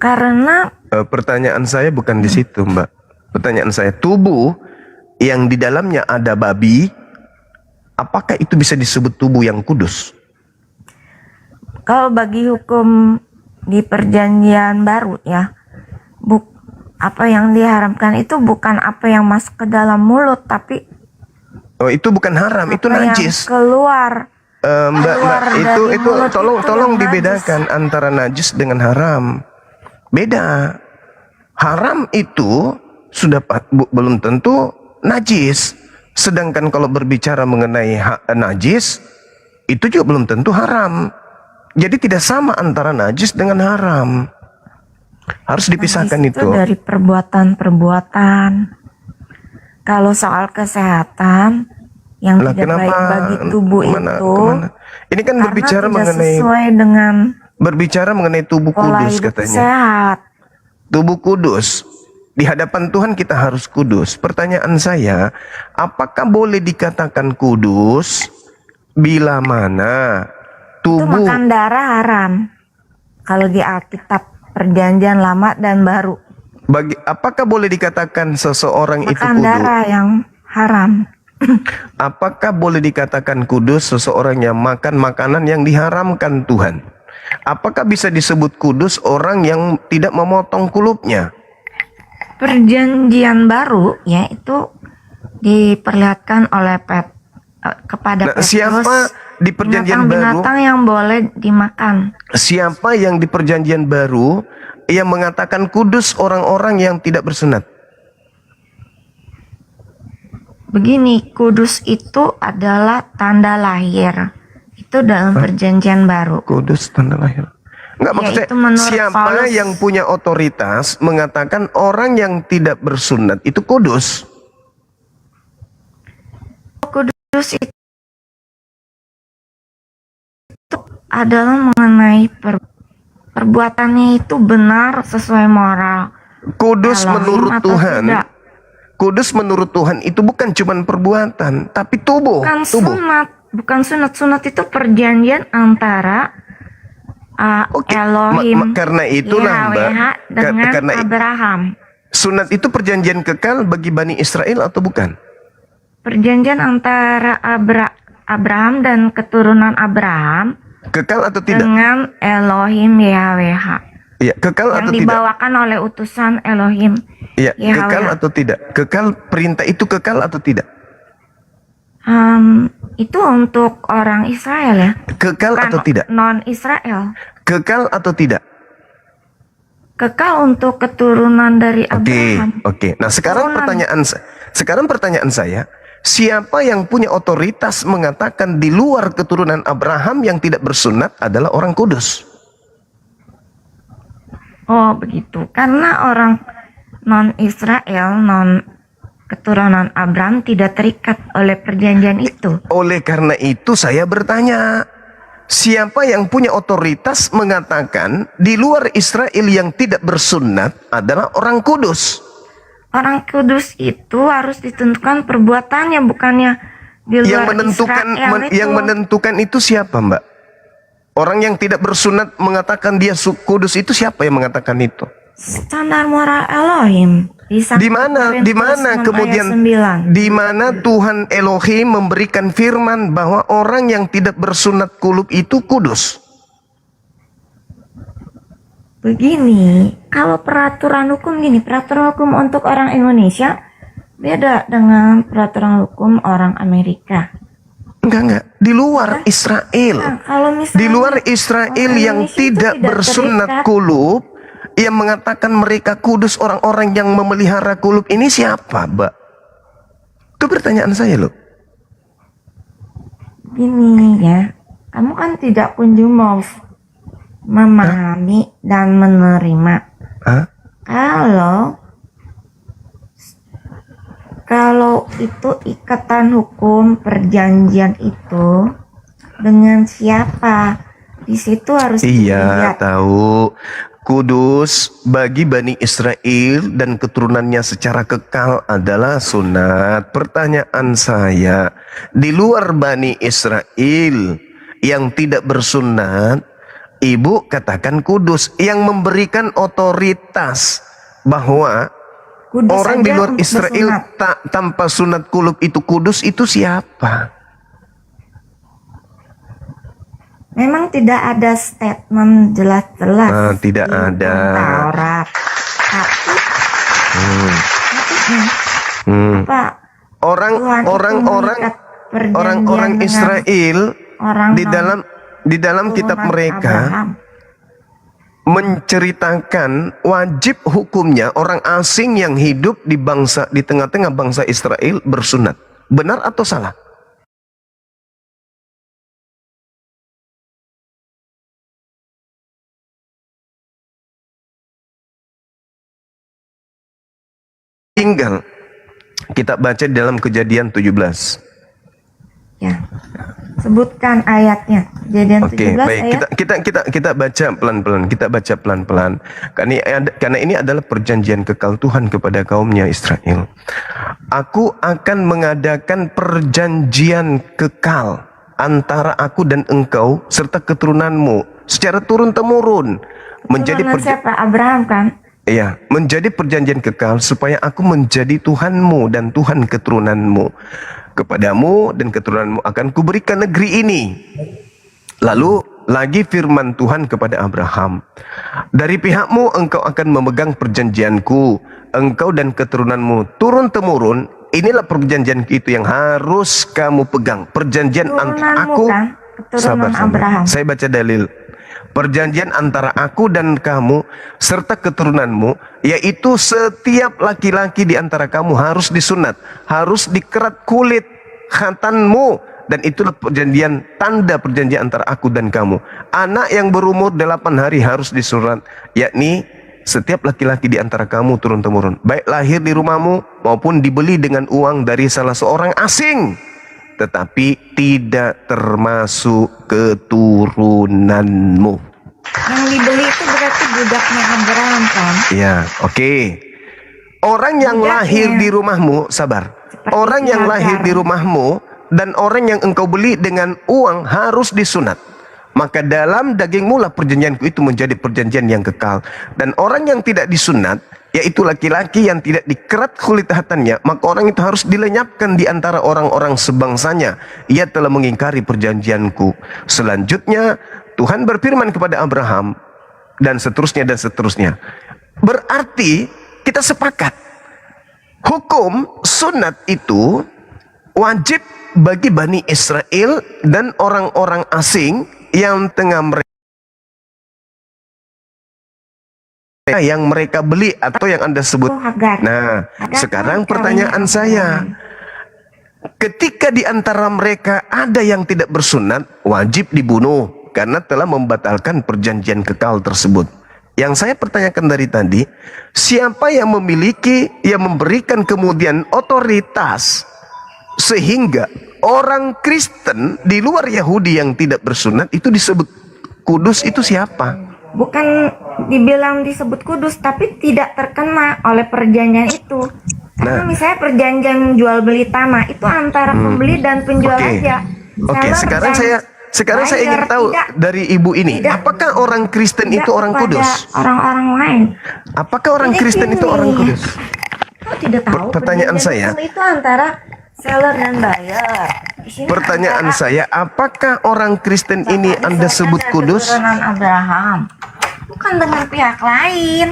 Karena Pertanyaan saya bukan di situ, Mbak. Pertanyaan saya, tubuh yang di dalamnya ada babi, apakah itu bisa disebut tubuh yang kudus? kalau bagi hukum di perjanjian baru ya, apa yang diharamkan itu bukan apa yang masuk ke dalam mulut, tapi Oh, itu bukan haram, itu apa yang najis. keluar. Mbak, keluar itu dari mulut tolong itu tolong yang dibedakan antara najis dengan haram. Beda. Haram itu sudah belum tentu najis. Sedangkan kalau berbicara mengenai najis, itu juga belum tentu haram. Jadi tidak sama antara najis dengan haram. Harus dipisahkan Najis itu. dari perbuatan-perbuatan. Kalau soal kesehatan yang Lah, tidak baik kenapa? bagi tubuh Kemana? itu, Ini kan karena berbicara tidak mengenai sesuai dengan tubuh pola kudus hidup katanya. sehat. Tubuh kudus. Di hadapan Tuhan kita harus kudus. Pertanyaan saya, apakah boleh dikatakan kudus bila mana Itu tubuh makan darah haram. Kalau di Alkitab Perjanjian Lama dan Baru, apakah boleh dikatakan seseorang itu makan kudus? darah yang haram. Apakah boleh dikatakan kudus seseorang yang makan makanan yang diharamkan Tuhan? Apakah bisa disebut kudus orang yang tidak memotong kulupnya? Perjanjian Baru ya itu diperlihatkan oleh kepada Nah, Petrus siapa di perjanjian baru? binatang yang boleh dimakan. Siapa yang di perjanjian baru yang mengatakan kudus orang-orang yang tidak bersunat? Begini, kudus itu adalah tanda lahir. Itu dalam perjanjian baru. Kudus tanda lahir. Enggak, Ya, maksudnya itu menurut siapa Paulus. yang punya otoritas mengatakan orang yang tidak bersunat itu kudus? Kudus itu adalah mengenai perbuatannya itu benar sesuai moral. Kudus Elohim menurut atau Tuhan. tidak. Kudus menurut Tuhan itu bukan cuma perbuatan, tapi tubuh. Bukan tubuh. sunat, bukan sunat. Sunat itu perjanjian antara Oke, Elohim, karena itulah, Mbak, YHWH dengan karena Abraham. sunat itu perjanjian kekal bagi Bani Israel atau bukan? Perjanjian antara Abraham dan keturunan Abraham Kekal atau tidak? dengan Elohim YHWH. Iya, kekal yang atau tidak? dibawakan oleh utusan Elohim. Iya, kekal Yahweh. atau tidak? Kekal, perintah itu kekal atau tidak? Itu untuk orang Israel ya, Kekal bukan atau tidak? non Israel. Kekal atau tidak? Kekal untuk keturunan dari Oke, Abraham. oke. Nah, sekarang Keturunan. pertanyaan saya, siapa yang punya otoritas mengatakan di luar keturunan Abraham yang tidak bersunat adalah orang kudus? Oh begitu, karena orang non Israel, non keturunan Abraham tidak terikat oleh perjanjian itu. Oleh karena itu saya bertanya, siapa yang punya otoritas mengatakan di luar Israel yang tidak bersunat adalah orang kudus? Orang kudus itu harus ditentukan perbuatannya, bukannya di luar Israel itu. Yang menentukan itu siapa, Mbak? Orang yang tidak bersunat mengatakan dia kudus itu siapa yang mengatakan itu? Standar moral Elohim. Di mana kemudian di mana Tuhan Elohim memberikan firman bahwa orang yang tidak bersunat kulub itu kudus? Begini, kalau peraturan hukum untuk orang Indonesia beda dengan peraturan hukum orang Amerika. Enggak. Di luar Israel. Nah, kalau misalnya Di luar Israel orang yang Indonesia itu tidak bersunat terikat. kulub, yang mengatakan mereka kudus, orang-orang yang memelihara kulub ini siapa, Mbak? Itu pertanyaan saya loh. Gini ya, kamu kan tidak kunjung mau memahami dan menerima. Hah? Kalau itu ikatan hukum perjanjian itu dengan siapa? Di situ harus Iya, dilihat. tahu. Kudus bagi Bani Israel dan keturunannya secara kekal adalah sunat. Pertanyaan saya, di luar Bani Israel yang tidak bersunat, Ibu katakan kudus, yang memberikan otoritas bahwa Kudus orang di saja luar untuk Israel bersunat. tanpa sunat kulub itu kudus, itu siapa? Memang tidak ada statement jelas-jelas. Tidak di ada. Taurat. Tapi Pak, Tuhan itu mengikat perjanjian Orang-orang dengan Israel orang di dalam kitab keturunan mereka Abraham. menceritakan wajib hukumnya orang asing yang hidup di tengah-tengah bangsa Israel bersunat. Benar atau salah? Tinggal kita baca di dalam Kejadian 17. Ya. Sebutkan ayatnya. Kejadian Oke, 17 baik. ayat. Kita baca pelan-pelan. Kita baca pelan-pelan. Karena ini adalah perjanjian kekal Tuhan kepada kaumnya Israel. Aku akan mengadakan perjanjian kekal antara aku dan engkau serta keturunanmu secara turun-temurun. Keturunan siapa? Abraham kan? Iya, menjadi perjanjian kekal supaya aku menjadi Tuhanmu dan Tuhan keturunanmu. Kepadamu dan keturunanmu akan kuberikan negeri ini. Lalu lagi firman Tuhan kepada Abraham, dari pihakmu engkau akan memegang perjanjianku, engkau dan keturunanmu turun-temurun. Inilah perjanjian itu yang harus kamu pegang. Perjanjian antara Keturunanmu aku, kan? Keturunan Abraham. Saya baca dalil. Perjanjian antara aku dan kamu serta keturunanmu, yaitu setiap laki-laki di antara kamu harus disunat, harus dikerat kulit khatanmu, dan itulah perjanjian, tanda perjanjian antara aku dan kamu. Anak yang berumur 8 hari harus disunat, yakni setiap laki-laki di antara kamu turun-temurun, baik lahir di rumahmu maupun dibeli dengan uang dari salah seorang asing, tetapi tidak termasuk keturunanmu. Yang dibeli itu berarti budaknya Abraham kan? Ya, oke. Orang yang Budaknya. lahir di rumahmu, sabar. Seperti Orang yang Hagar. lahir di rumahmu dan orang yang engkau beli dengan uang harus disunat. Maka dalam dagingmu lah perjanjianku itu menjadi perjanjian yang kekal. Dan orang yang tidak disunat, yaitu laki-laki yang tidak dikerat kulit khatannya, maka orang itu harus dilenyapkan di antara orang-orang sebangsanya. Ia telah mengingkari perjanjianku. Selanjutnya Tuhan berfirman kepada Abraham, dan seterusnya dan seterusnya. Berarti kita sepakat hukum sunat itu wajib bagi Bani Israel dan orang-orang asing yang tengah yang mereka beli atau yang Anda sebut. Nah, sekarang pertanyaan saya, ketika di antara mereka ada yang tidak bersunat, wajib dibunuh karena telah membatalkan perjanjian kekal tersebut. Yang saya pertanyakan dari tadi, siapa yang memiliki, yang memberikan kemudian otoritas sehingga orang Kristen di luar Yahudi yang tidak bersunat itu disebut kudus, itu siapa? Bukan dibilang disebut kudus, tapi tidak terkena oleh perjanjian itu. Karena misalnya perjanjian jual beli tanah itu antara pembeli dan penjual aja. Oke, sekarang saya ingin tahu dari ibu ini, apakah orang Kristen itu orang kudus? Orang-orang lain. Apakah orang Kristen itu orang kudus? Kau tidak tahu. Pertanyaan saya, itu antara seller dan buyer. pertanyaan saya, apakah orang Kristen ini Anda sebut kudus? Keturunan Abraham. Bukan dengan pihak lain.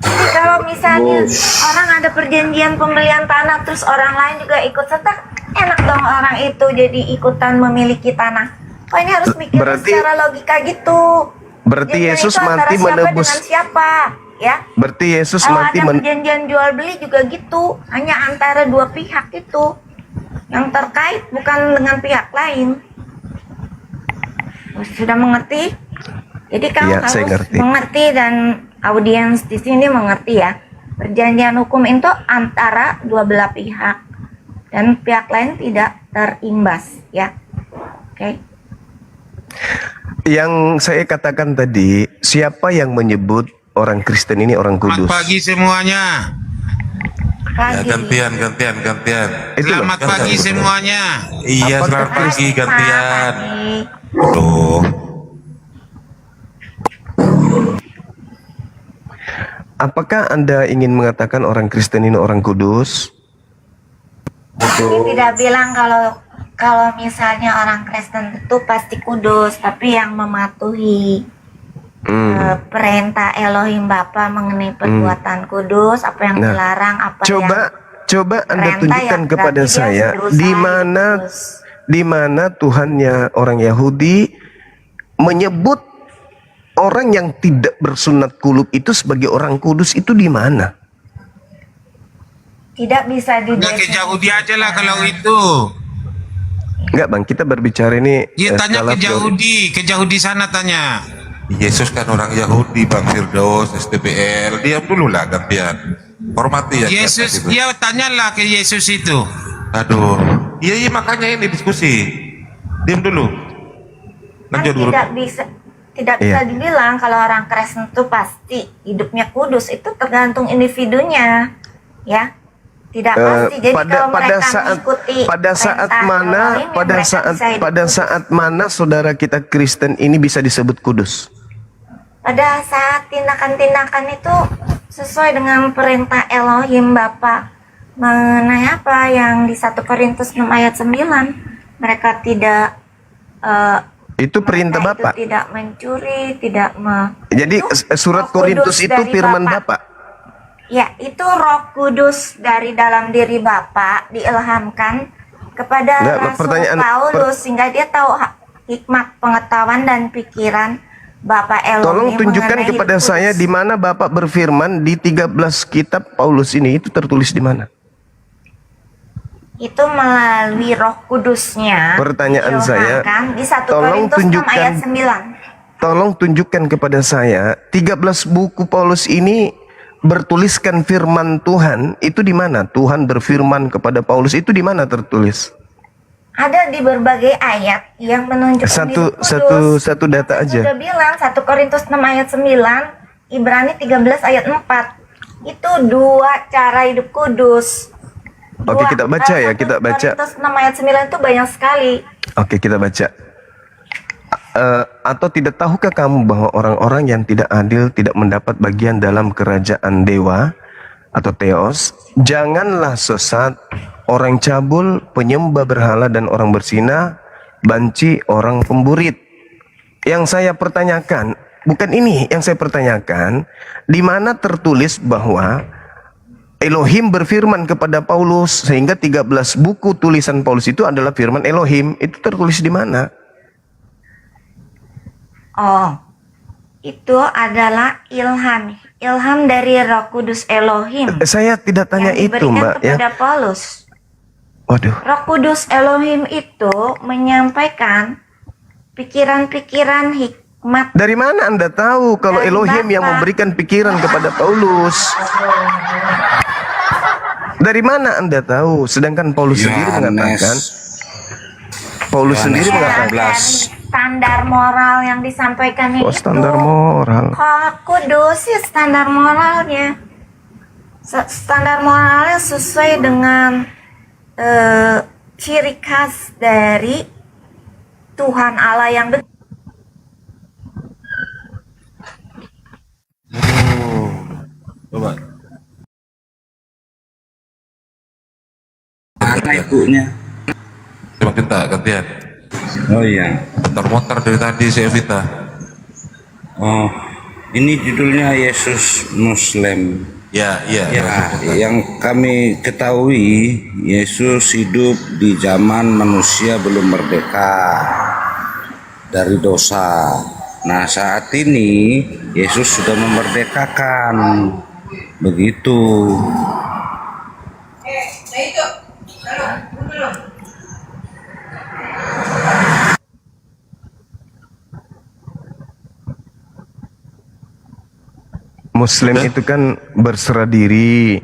Jadi kalau misalnya orang ada perjanjian pembelian tanah terus orang lain juga ikut serta, enak dong orang itu jadi ikutan memiliki tanah. Oh, ini harus mikir secara logika gitu. Berarti Yesus mati menebus siapa? Ya. Berarti Yesus Kalau mati ada perjanjian jual beli juga gitu, hanya antara dua pihak itu yang terkait, bukan dengan pihak lain. Sudah mengerti? Jadi kamu harus mengerti dan audiens di sini mengerti ya. Perjanjian hukum itu antara dua belah pihak dan pihak lain tidak terimbas ya. Oke. Yang saya katakan tadi, siapa yang menyebut orang Kristen ini orang kudus? Selamat pagi semuanya. Ya, gantian. Selamat pagi semuanya. Iya, selamat pagi, gantian. Aduh. Apakah Anda ingin mengatakan orang Kristen ini orang kudus? Kami tidak bilang kalau misalnya orang Kristen itu pasti kudus, tapi yang mematuhi perintah Elohim Bapa mengenai perbuatan kudus, apa yang dilarang, apa coba Anda tunjukkan kepada saya di mana Tuhannya orang Yahudi menyebut orang yang tidak bersunat kulub itu sebagai orang kudus, itu di mana? Tidak bisa Nggak ke Yahudi aja lah kalau itu. Enggak bang, kita berbicara ini. Dia tanya ke Yahudi sana tanya. Yesus kan orang Yahudi, Bang Firdaus, STBL. Diam dulu lah, gantian. Hormati ya. Yesus, dia tanyalah ke Yesus itu. Aduh, iya makanya ini diskusi. Diam dulu. Lanjut dulu. Tidak bisa dibilang kalau orang Kristen itu pasti hidupnya kudus, itu tergantung individunya, ya. Tidak pasti. Jadi kalau mereka mengikuti pada saat mana saudara kita Kristen ini bisa disebut kudus? Pada saat tindakan-tindakan itu sesuai dengan perintah Elohim Bapa mengenai apa yang di 1 Korintus 6 ayat 9, mereka tidak itu perintah Bapak. Tidak mencuri, tidak Jadi surat Korintus itu firman Bapak. Ya, itu Roh Kudus dari dalam diri Bapak diilhamkan kepada Rasul Paulus sehingga dia tahu hikmat pengetahuan dan pikiran Bapak Elohim. Tolong tunjukkan kepada saya di mana Bapak berfirman di 13 kitab Paulus ini, itu tertulis di mana? Itu melalui Roh Kudusnya. Pertanyaan saya, di 1 Korintus 6 ayat 9. Tolong tunjukkan kepada saya 13 buku Paulus ini bertuliskan firman Tuhan, itu di mana? Tuhan berfirman kepada Paulus, itu di mana tertulis? Ada di berbagai ayat yang menunjukkan satu data aja. Sudah bilang 1 Korintus 6 ayat 9, Ibrani 13 ayat 4. Itu dua cara hidup kudus. Oke, kita baca ya, kita baca. Korintus 6 ayat 9 itu banyak sekali. Oke, kita baca. Atau tidak tahukah kamu bahwa orang-orang yang tidak adil tidak mendapat bagian dalam kerajaan dewa atau Theos? Janganlah sesat, orang cabul, penyembah berhala dan orang berzina, banci, orang pemburit. Yang saya pertanyakan, bukan ini yang saya pertanyakan. Di mana tertulis bahwa Elohim berfirman kepada Paulus, sehingga 13 buku tulisan Paulus itu adalah firman Elohim. Itu tertulis di mana? Oh, itu adalah ilham. Ilham dari Roh Kudus Elohim Saya tidak tanya yang itu, diberikan Mbak, ya. kepada Paulus. Waduh. Roh Kudus Elohim itu menyampaikan pikiran-pikiran hikmat. Dari mana Anda tahu kalau Dari Elohim yang Bapa. memberikan pikiran kepada Paulus? Dari mana Anda tahu? Sedangkan Paulus sendiri mengatakan, Dari standar moral yang disampaikannya oh, itu. standar moral. Kudus sih standar moralnya. Standar moralnya sesuai dengan ciri khas dari Tuhan Allah yang betul. Coba. Mana ibunya? Coba kita gantian. Oh iya. Muter-muter dari tadi si Evita. Oh, ini judulnya Yesus Muslim. Ya, iya. Ya, yang kami ketahui Yesus hidup di zaman manusia belum merdeka dari dosa. Nah, saat ini Yesus sudah memerdekakan. Begitu. Muslim itu kan berserah diri,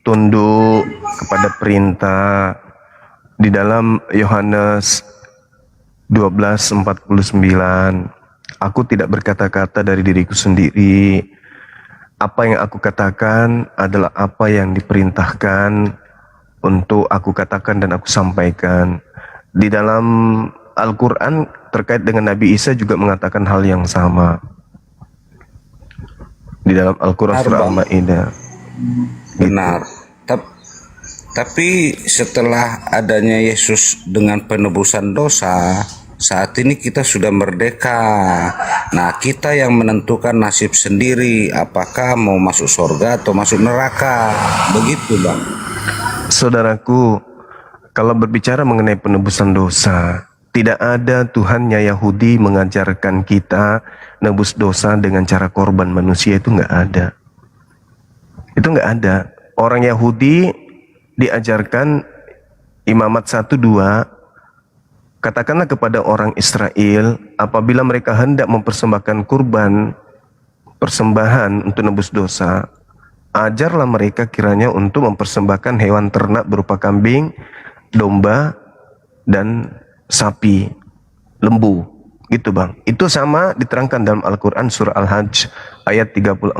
tunduk kepada perintah. Di dalam Yohanes 12:49, aku tidak berkata-kata dari diriku sendiri. Apa yang aku katakan adalah apa yang diperintahkan untuk aku katakan dan aku sampaikan. Di dalam Al-Quran terkait dengan Nabi Isa juga mengatakan hal yang sama. Di dalam Al-Quran surah Al-Ma'idah. Benar. Tapi setelah adanya Yesus dengan penebusan dosa, saat ini kita sudah merdeka. Nah, kita yang menentukan nasib sendiri, apakah mau masuk surga atau masuk neraka. Begitu, Bang. Saudaraku, kalau berbicara mengenai penebusan dosa, tidak ada Tuhannya Yahudi mengajarkan kita nebus dosa dengan cara korban manusia. Itu nggak ada. Itu nggak ada. Orang Yahudi diajarkan Imamat 1-2, katakanlah kepada orang Israel, apabila mereka hendak mempersembahkan kurban persembahan untuk nebus dosa, ajarlah mereka kiranya untuk mempersembahkan hewan ternak berupa kambing, domba, dan sapi, lembu. Gitu Bang. Itu sama diterangkan dalam Al-Quran surah Al-Hajj ayat 34.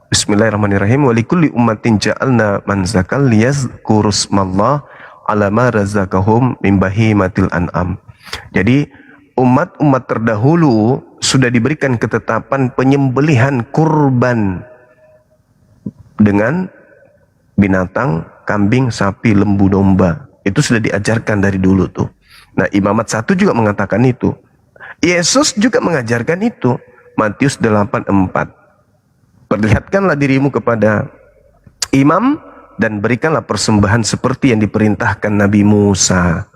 Bismillahirrahmanirrahim. Wa likulli ummatin ja'alna manzakal liyazkurusmallah ala ma razaqahum min bahimatil an'am. Jadi umat-umat terdahulu sudah diberikan ketetapan penyembelihan kurban dengan binatang, kambing, sapi, lembu, domba. Itu sudah diajarkan dari dulu tuh. Nah, Imamat 1 juga mengatakan itu. Yesus juga mengajarkan itu. Matius 8:4. Perlihatkanlah dirimu kepada imam dan berikanlah persembahan seperti yang diperintahkan Nabi Musa.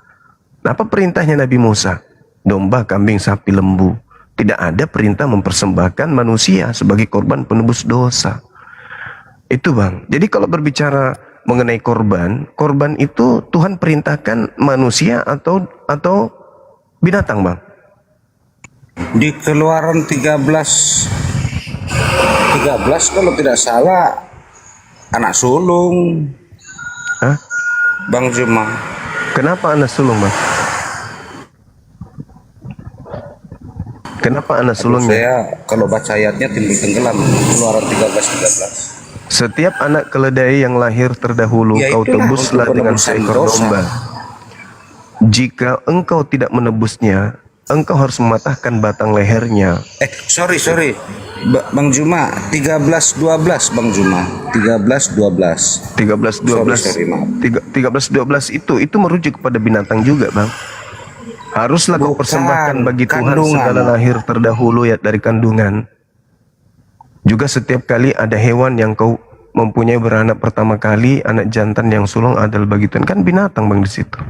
Apa perintahnya Nabi Musa? Domba, kambing, sapi, lembu. Tidak ada perintah mempersembahkan manusia sebagai korban penebus dosa. Itu Bang. Jadi kalau berbicara mengenai korban, korban itu Tuhan perintahkan manusia atau binatang Bang? Di Keluaran 13 kalau tidak salah anak sulung. Hah? Bang Juma. Kenapa anak sulung Bang? Kenapa anak sulungnya? Saya kalau baca ayatnya timbul tenggelam. Keluaran 13. Setiap anak keledai yang lahir terdahulu Ya, kau itulah tebuslah untuk dengan penebusan seekor dosa. domba. Jika engkau tidak menebusnya, engkau harus mematahkan batang lehernya. Sorry. Bang Juma, 13:12 Bang Juma. 13:12. 13:12. Sorry, maaf. 13:12 itu merujuk kepada binatang juga, Bang. Haruslah kau Bukan, persembahkan bagi Tuhan kandungan. segala lahir terdahulu ya dari kandungan. Juga setiap kali ada hewan yang kau mempunyai beranak pertama kali, anak jantan yang sulung adalah bagi Tuhan. Kan binatang bang di situ,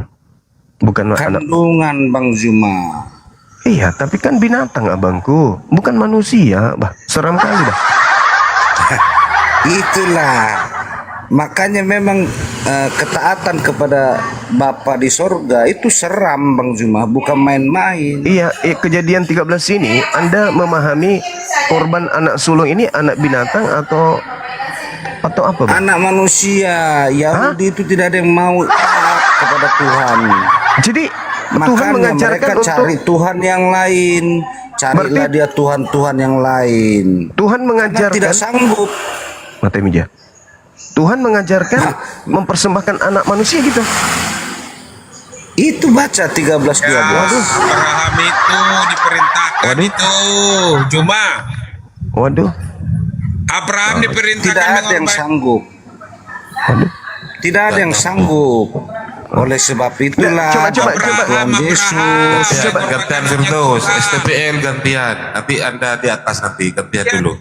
bukan anak. Kandungan Bang Zuma. Iya, tapi kan binatang abangku, bukan manusia, bah. Seram kali dah. Itulah makanya memang ketaatan kepada Bapa di sorga itu seram Bang Zuma, bukan main-main. Iya, kejadian 13 ini Anda memahami korban anak sulung ini anak binatang atau apa bang? Anak manusia Yahudi itu tidak ada yang mau taat kepada Tuhan. Jadi Tuhan Makanya mengajarkan mereka untuk cari Tuhan yang lain. Carilah Berarti- dia Tuhan-Tuhan yang lain. Tuhan Karena mengajarkan tidak sanggup. Mata meja. Tuhan mengajarkan mempersembahkan anak manusia gitu. Itu baca 13-12. Abraham itu diperintahkan itu. Cuma Waduh, Abraham diperintahkan Tidak ada yang sanggup. Tidak ada yang sanggup. Oleh sebab itulah Coba, Tuhan Yesus. Gantian Firdaus, STPL gantian. Nanti Anda di atas nanti gantian dulu.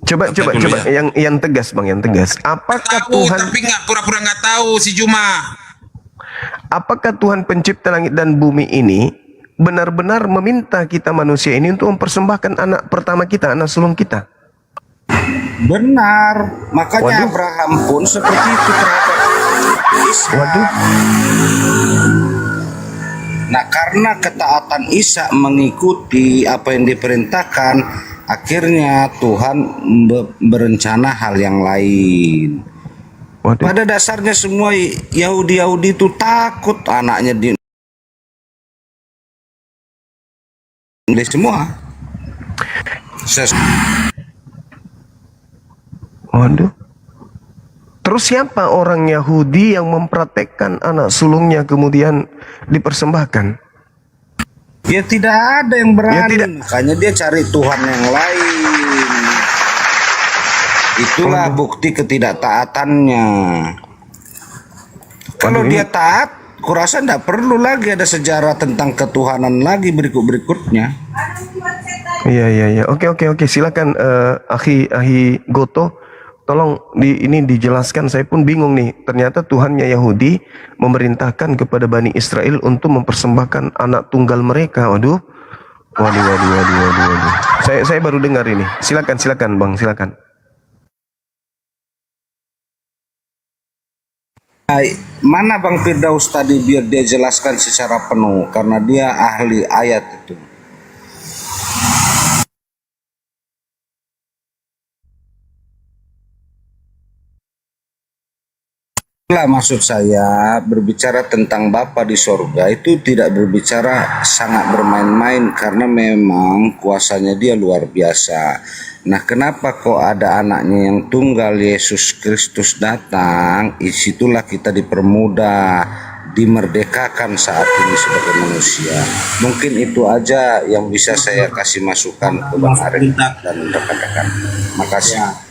coba dulu ya. yang tegas bang, yang tegas. Apakah tahu Tuhan tapi nggak pura-pura nggak tahu si Juma. Apakah Tuhan pencipta langit dan bumi ini benar-benar meminta kita manusia ini untuk mempersembahkan anak pertama kita, anak sulung kita? Benar. Makanya Waduh. Abraham pun seperti itu terhadap Ishak. Waduh, Nah, karena ketaatan Ishak mengikuti apa yang diperintahkan, akhirnya Tuhan berencana hal yang lain. waduh. Pada dasarnya semua Yahudi itu takut anaknya di semua. Waduh. Terus siapa orang Yahudi yang mempraktekkan anak sulungnya kemudian dipersembahkan? Ya tidak ada yang berani. Ya, tidak. Makanya dia cari Tuhan yang lain. Itulah bukti ketidaktaatannya. Kalau dia taat, kurasa tidak perlu lagi ada sejarah tentang ketuhanan lagi berikut-berikutnya. Iya. Oke. Silakan Ahi Goto. Tolong ini dijelaskan, saya pun bingung nih. Ternyata Tuhannya Yahudi memerintahkan kepada Bani Israel untuk mempersembahkan anak tunggal mereka. Waduh. Saya baru dengar ini. Silakan Bang, silakan. Mana Bang Firdaus tadi biar dia jelaskan secara penuh karena dia ahli ayat itu. Lah maksud saya berbicara tentang Bapa di sorga itu tidak berbicara sangat bermain-main karena memang kuasanya dia luar biasa. Nah, kenapa kok ada anaknya yang tunggal Yesus Kristus datang? Disitulah kita dipermudah, dimerdekakan saat ini sebagai manusia. Mungkin itu aja yang bisa saya kasih masukan ke Bang Arif dan rekan-rekan. Makasih.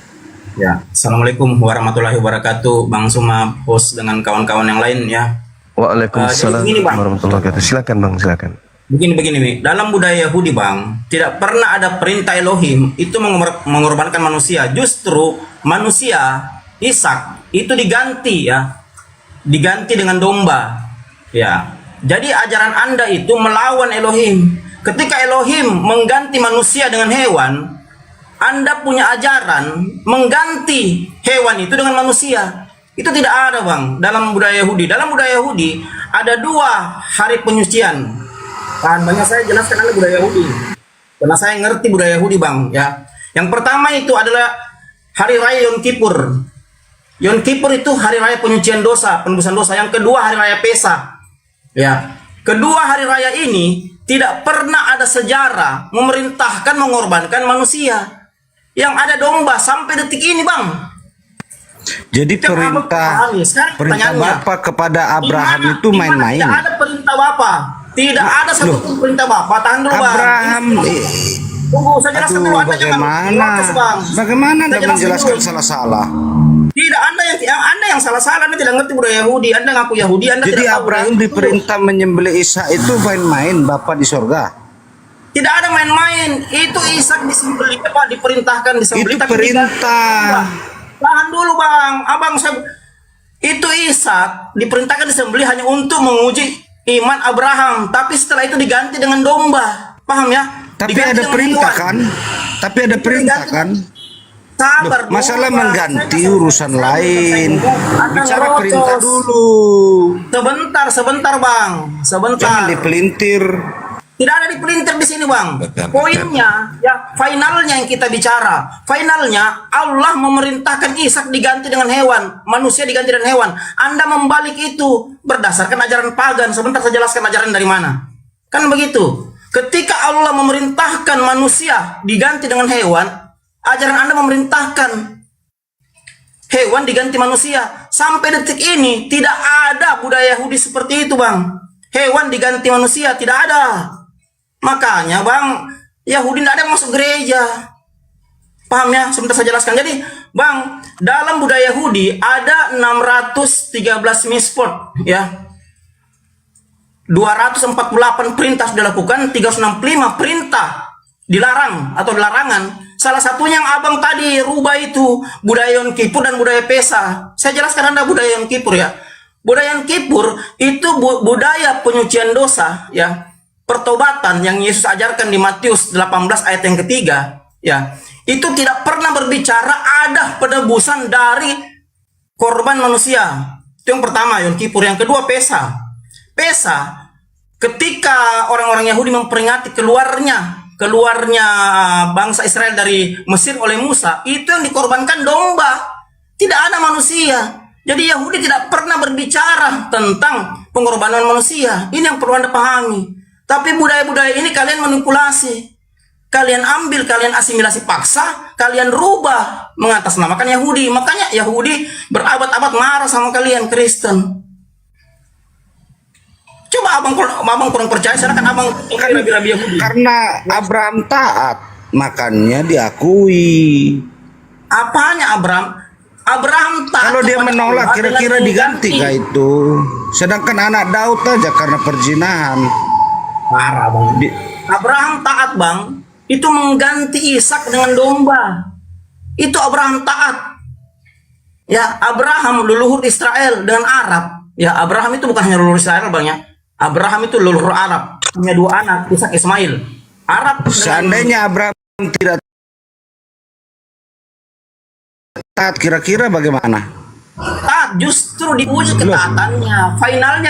Ya, Assalamualaikum warahmatullahi wabarakatuh, Bang Suma, Pos dengan kawan-kawan yang lain ya. Waalaikumsalam Jadi begini, Bang. warahmatullahi wabarakatuh. Silakan Bang, silakan. Begini, Mi. Dalam budaya Yahudi, Bang, tidak pernah ada perintah Elohim itu mengorbankan manusia. Justru manusia, Ishak, itu diganti ya. Diganti dengan domba. Ya. Jadi ajaran Anda itu melawan Elohim. Ketika Elohim mengganti manusia dengan hewan, Anda punya ajaran mengganti hewan itu dengan manusia. Itu tidak ada, Bang, dalam budaya Yahudi. Dalam budaya Yahudi ada 2 hari penyucian. Tahan banyak saya jelaskan adalah budaya Yahudi. Karena saya ngerti budaya Yahudi, Bang, ya. Yang pertama itu adalah hari raya Yom Kippur. Yom Kippur itu hari raya penyucian dosa, penebusan dosa. Yang kedua hari raya Pesa. Ya. Kedua hari raya ini tidak pernah ada sejarah memerintahkan mengorbankan manusia. Yang ada domba sampai detik ini, Bang. Jadi perintah Bapa kepada Abraham itu main-main. Tidak ada perintah Bapa. Tidak ada satupun perintah Bapa. Tahan dulu, Bang. Abraham, Tunggu, saya jelaskan dulu. Anda jangan bagaimana? protes, Bang. Bagaimana Anda Saya jelaskan menjelaskan dulu. salah-salah? Tidak, Anda yang salah-salah. Anda tidak ngerti budaya Yahudi. Anda ngaku Yahudi, Anda Jadi tidak tahu. Abraham diperintah menyembelih Ishak itu main-main Bapak di sorga. Tidak ada main-main. Itu Ishak disembelih, diperintahkan disembelih. Itu perintah. Tahan dulu bang, itu Ishak diperintahkan disembelih hanya untuk menguji iman Abraham. Tapi setelah itu diganti dengan domba. Paham ya? Tapi Diganti ada dengan perintah hewan. kan? Tapi ada perintah kan? Sabar dulu, Masalah Bang. mengganti Saya urusan kasih- lain. Anda Bicara ngerocos. perintah dulu. Sebentar bang, sebentar. Jangan dipelintir. Tidak ada dipelintir di sini bang. Betul, Poinnya, ya finalnya yang kita bicara. Finalnya Allah memerintahkan Ishak diganti dengan hewan, manusia diganti dengan hewan. Anda membalik itu berdasarkan ajaran pagan. Sebentar saya jelaskan ajaran dari mana. Kan begitu. Ketika Allah memerintahkan manusia diganti dengan hewan, ajaran Anda memerintahkan hewan diganti manusia. Sampai detik ini tidak ada budaya Yahudi seperti itu bang. Hewan diganti manusia tidak ada. Makanya bang, Yahudi tidak ada yang masuk gereja. Paham ya? Sebentar saya jelaskan. Jadi bang, dalam budaya Yahudi ada 613 mitzvot ya. 248 perintah sudah dilakukan, 365 perintah dilarang atau dilarangan. Salah satunya yang abang tadi rubah itu budaya Yom Kippur dan budaya Pesa. Saya jelaskan Anda budaya Yom Kippur ya. Budaya Yom Kippur itu budaya penyucian dosa ya. Pertobatan yang Yesus ajarkan di Matius 18 ayat yang ketiga ya. Itu tidak pernah berbicara ada penebusan dari korban manusia. Itu yang pertama Yom Kippur. Yang kedua Pesa. Pesa ketika orang-orang Yahudi memperingati keluarnya bangsa Israel dari Mesir oleh Musa, itu yang dikorbankan domba, tidak ada manusia. Jadi Yahudi tidak pernah berbicara tentang pengorbanan manusia. Ini yang perlu Anda pahami. Tapi budaya-budaya ini kalian manipulasi, kalian ambil, kalian asimilasi paksa, kalian rubah mengatasnamakan Yahudi. Makanya Yahudi berabad-abad marah sama kalian Kristen. Coba abang kurang percaya, silakan abang rabi-rabi Yahudi. Karena Abraham taat, makanya diakui. Apanya Abraham? Abraham taat. Kalau dia kepada menolak, Allah kira-kira dengan diganti mengganti. kah itu? Sedangkan anak Daud aja karena perzinahan. Parah bang. Abraham taat bang, itu mengganti Ishak dengan domba. Itu Abraham taat. Ya, Abraham leluhur Israel dengan Arab. Ya, Abraham itu bukan hanya leluhur Israel bang ya. Abraham itu leluhur Arab. Punya dua anak, Ishak Ismail. Arab. Seandainya Abraham tidak taat, kira-kira bagaimana? Taat, justru diuji ketaatannya. Finalnya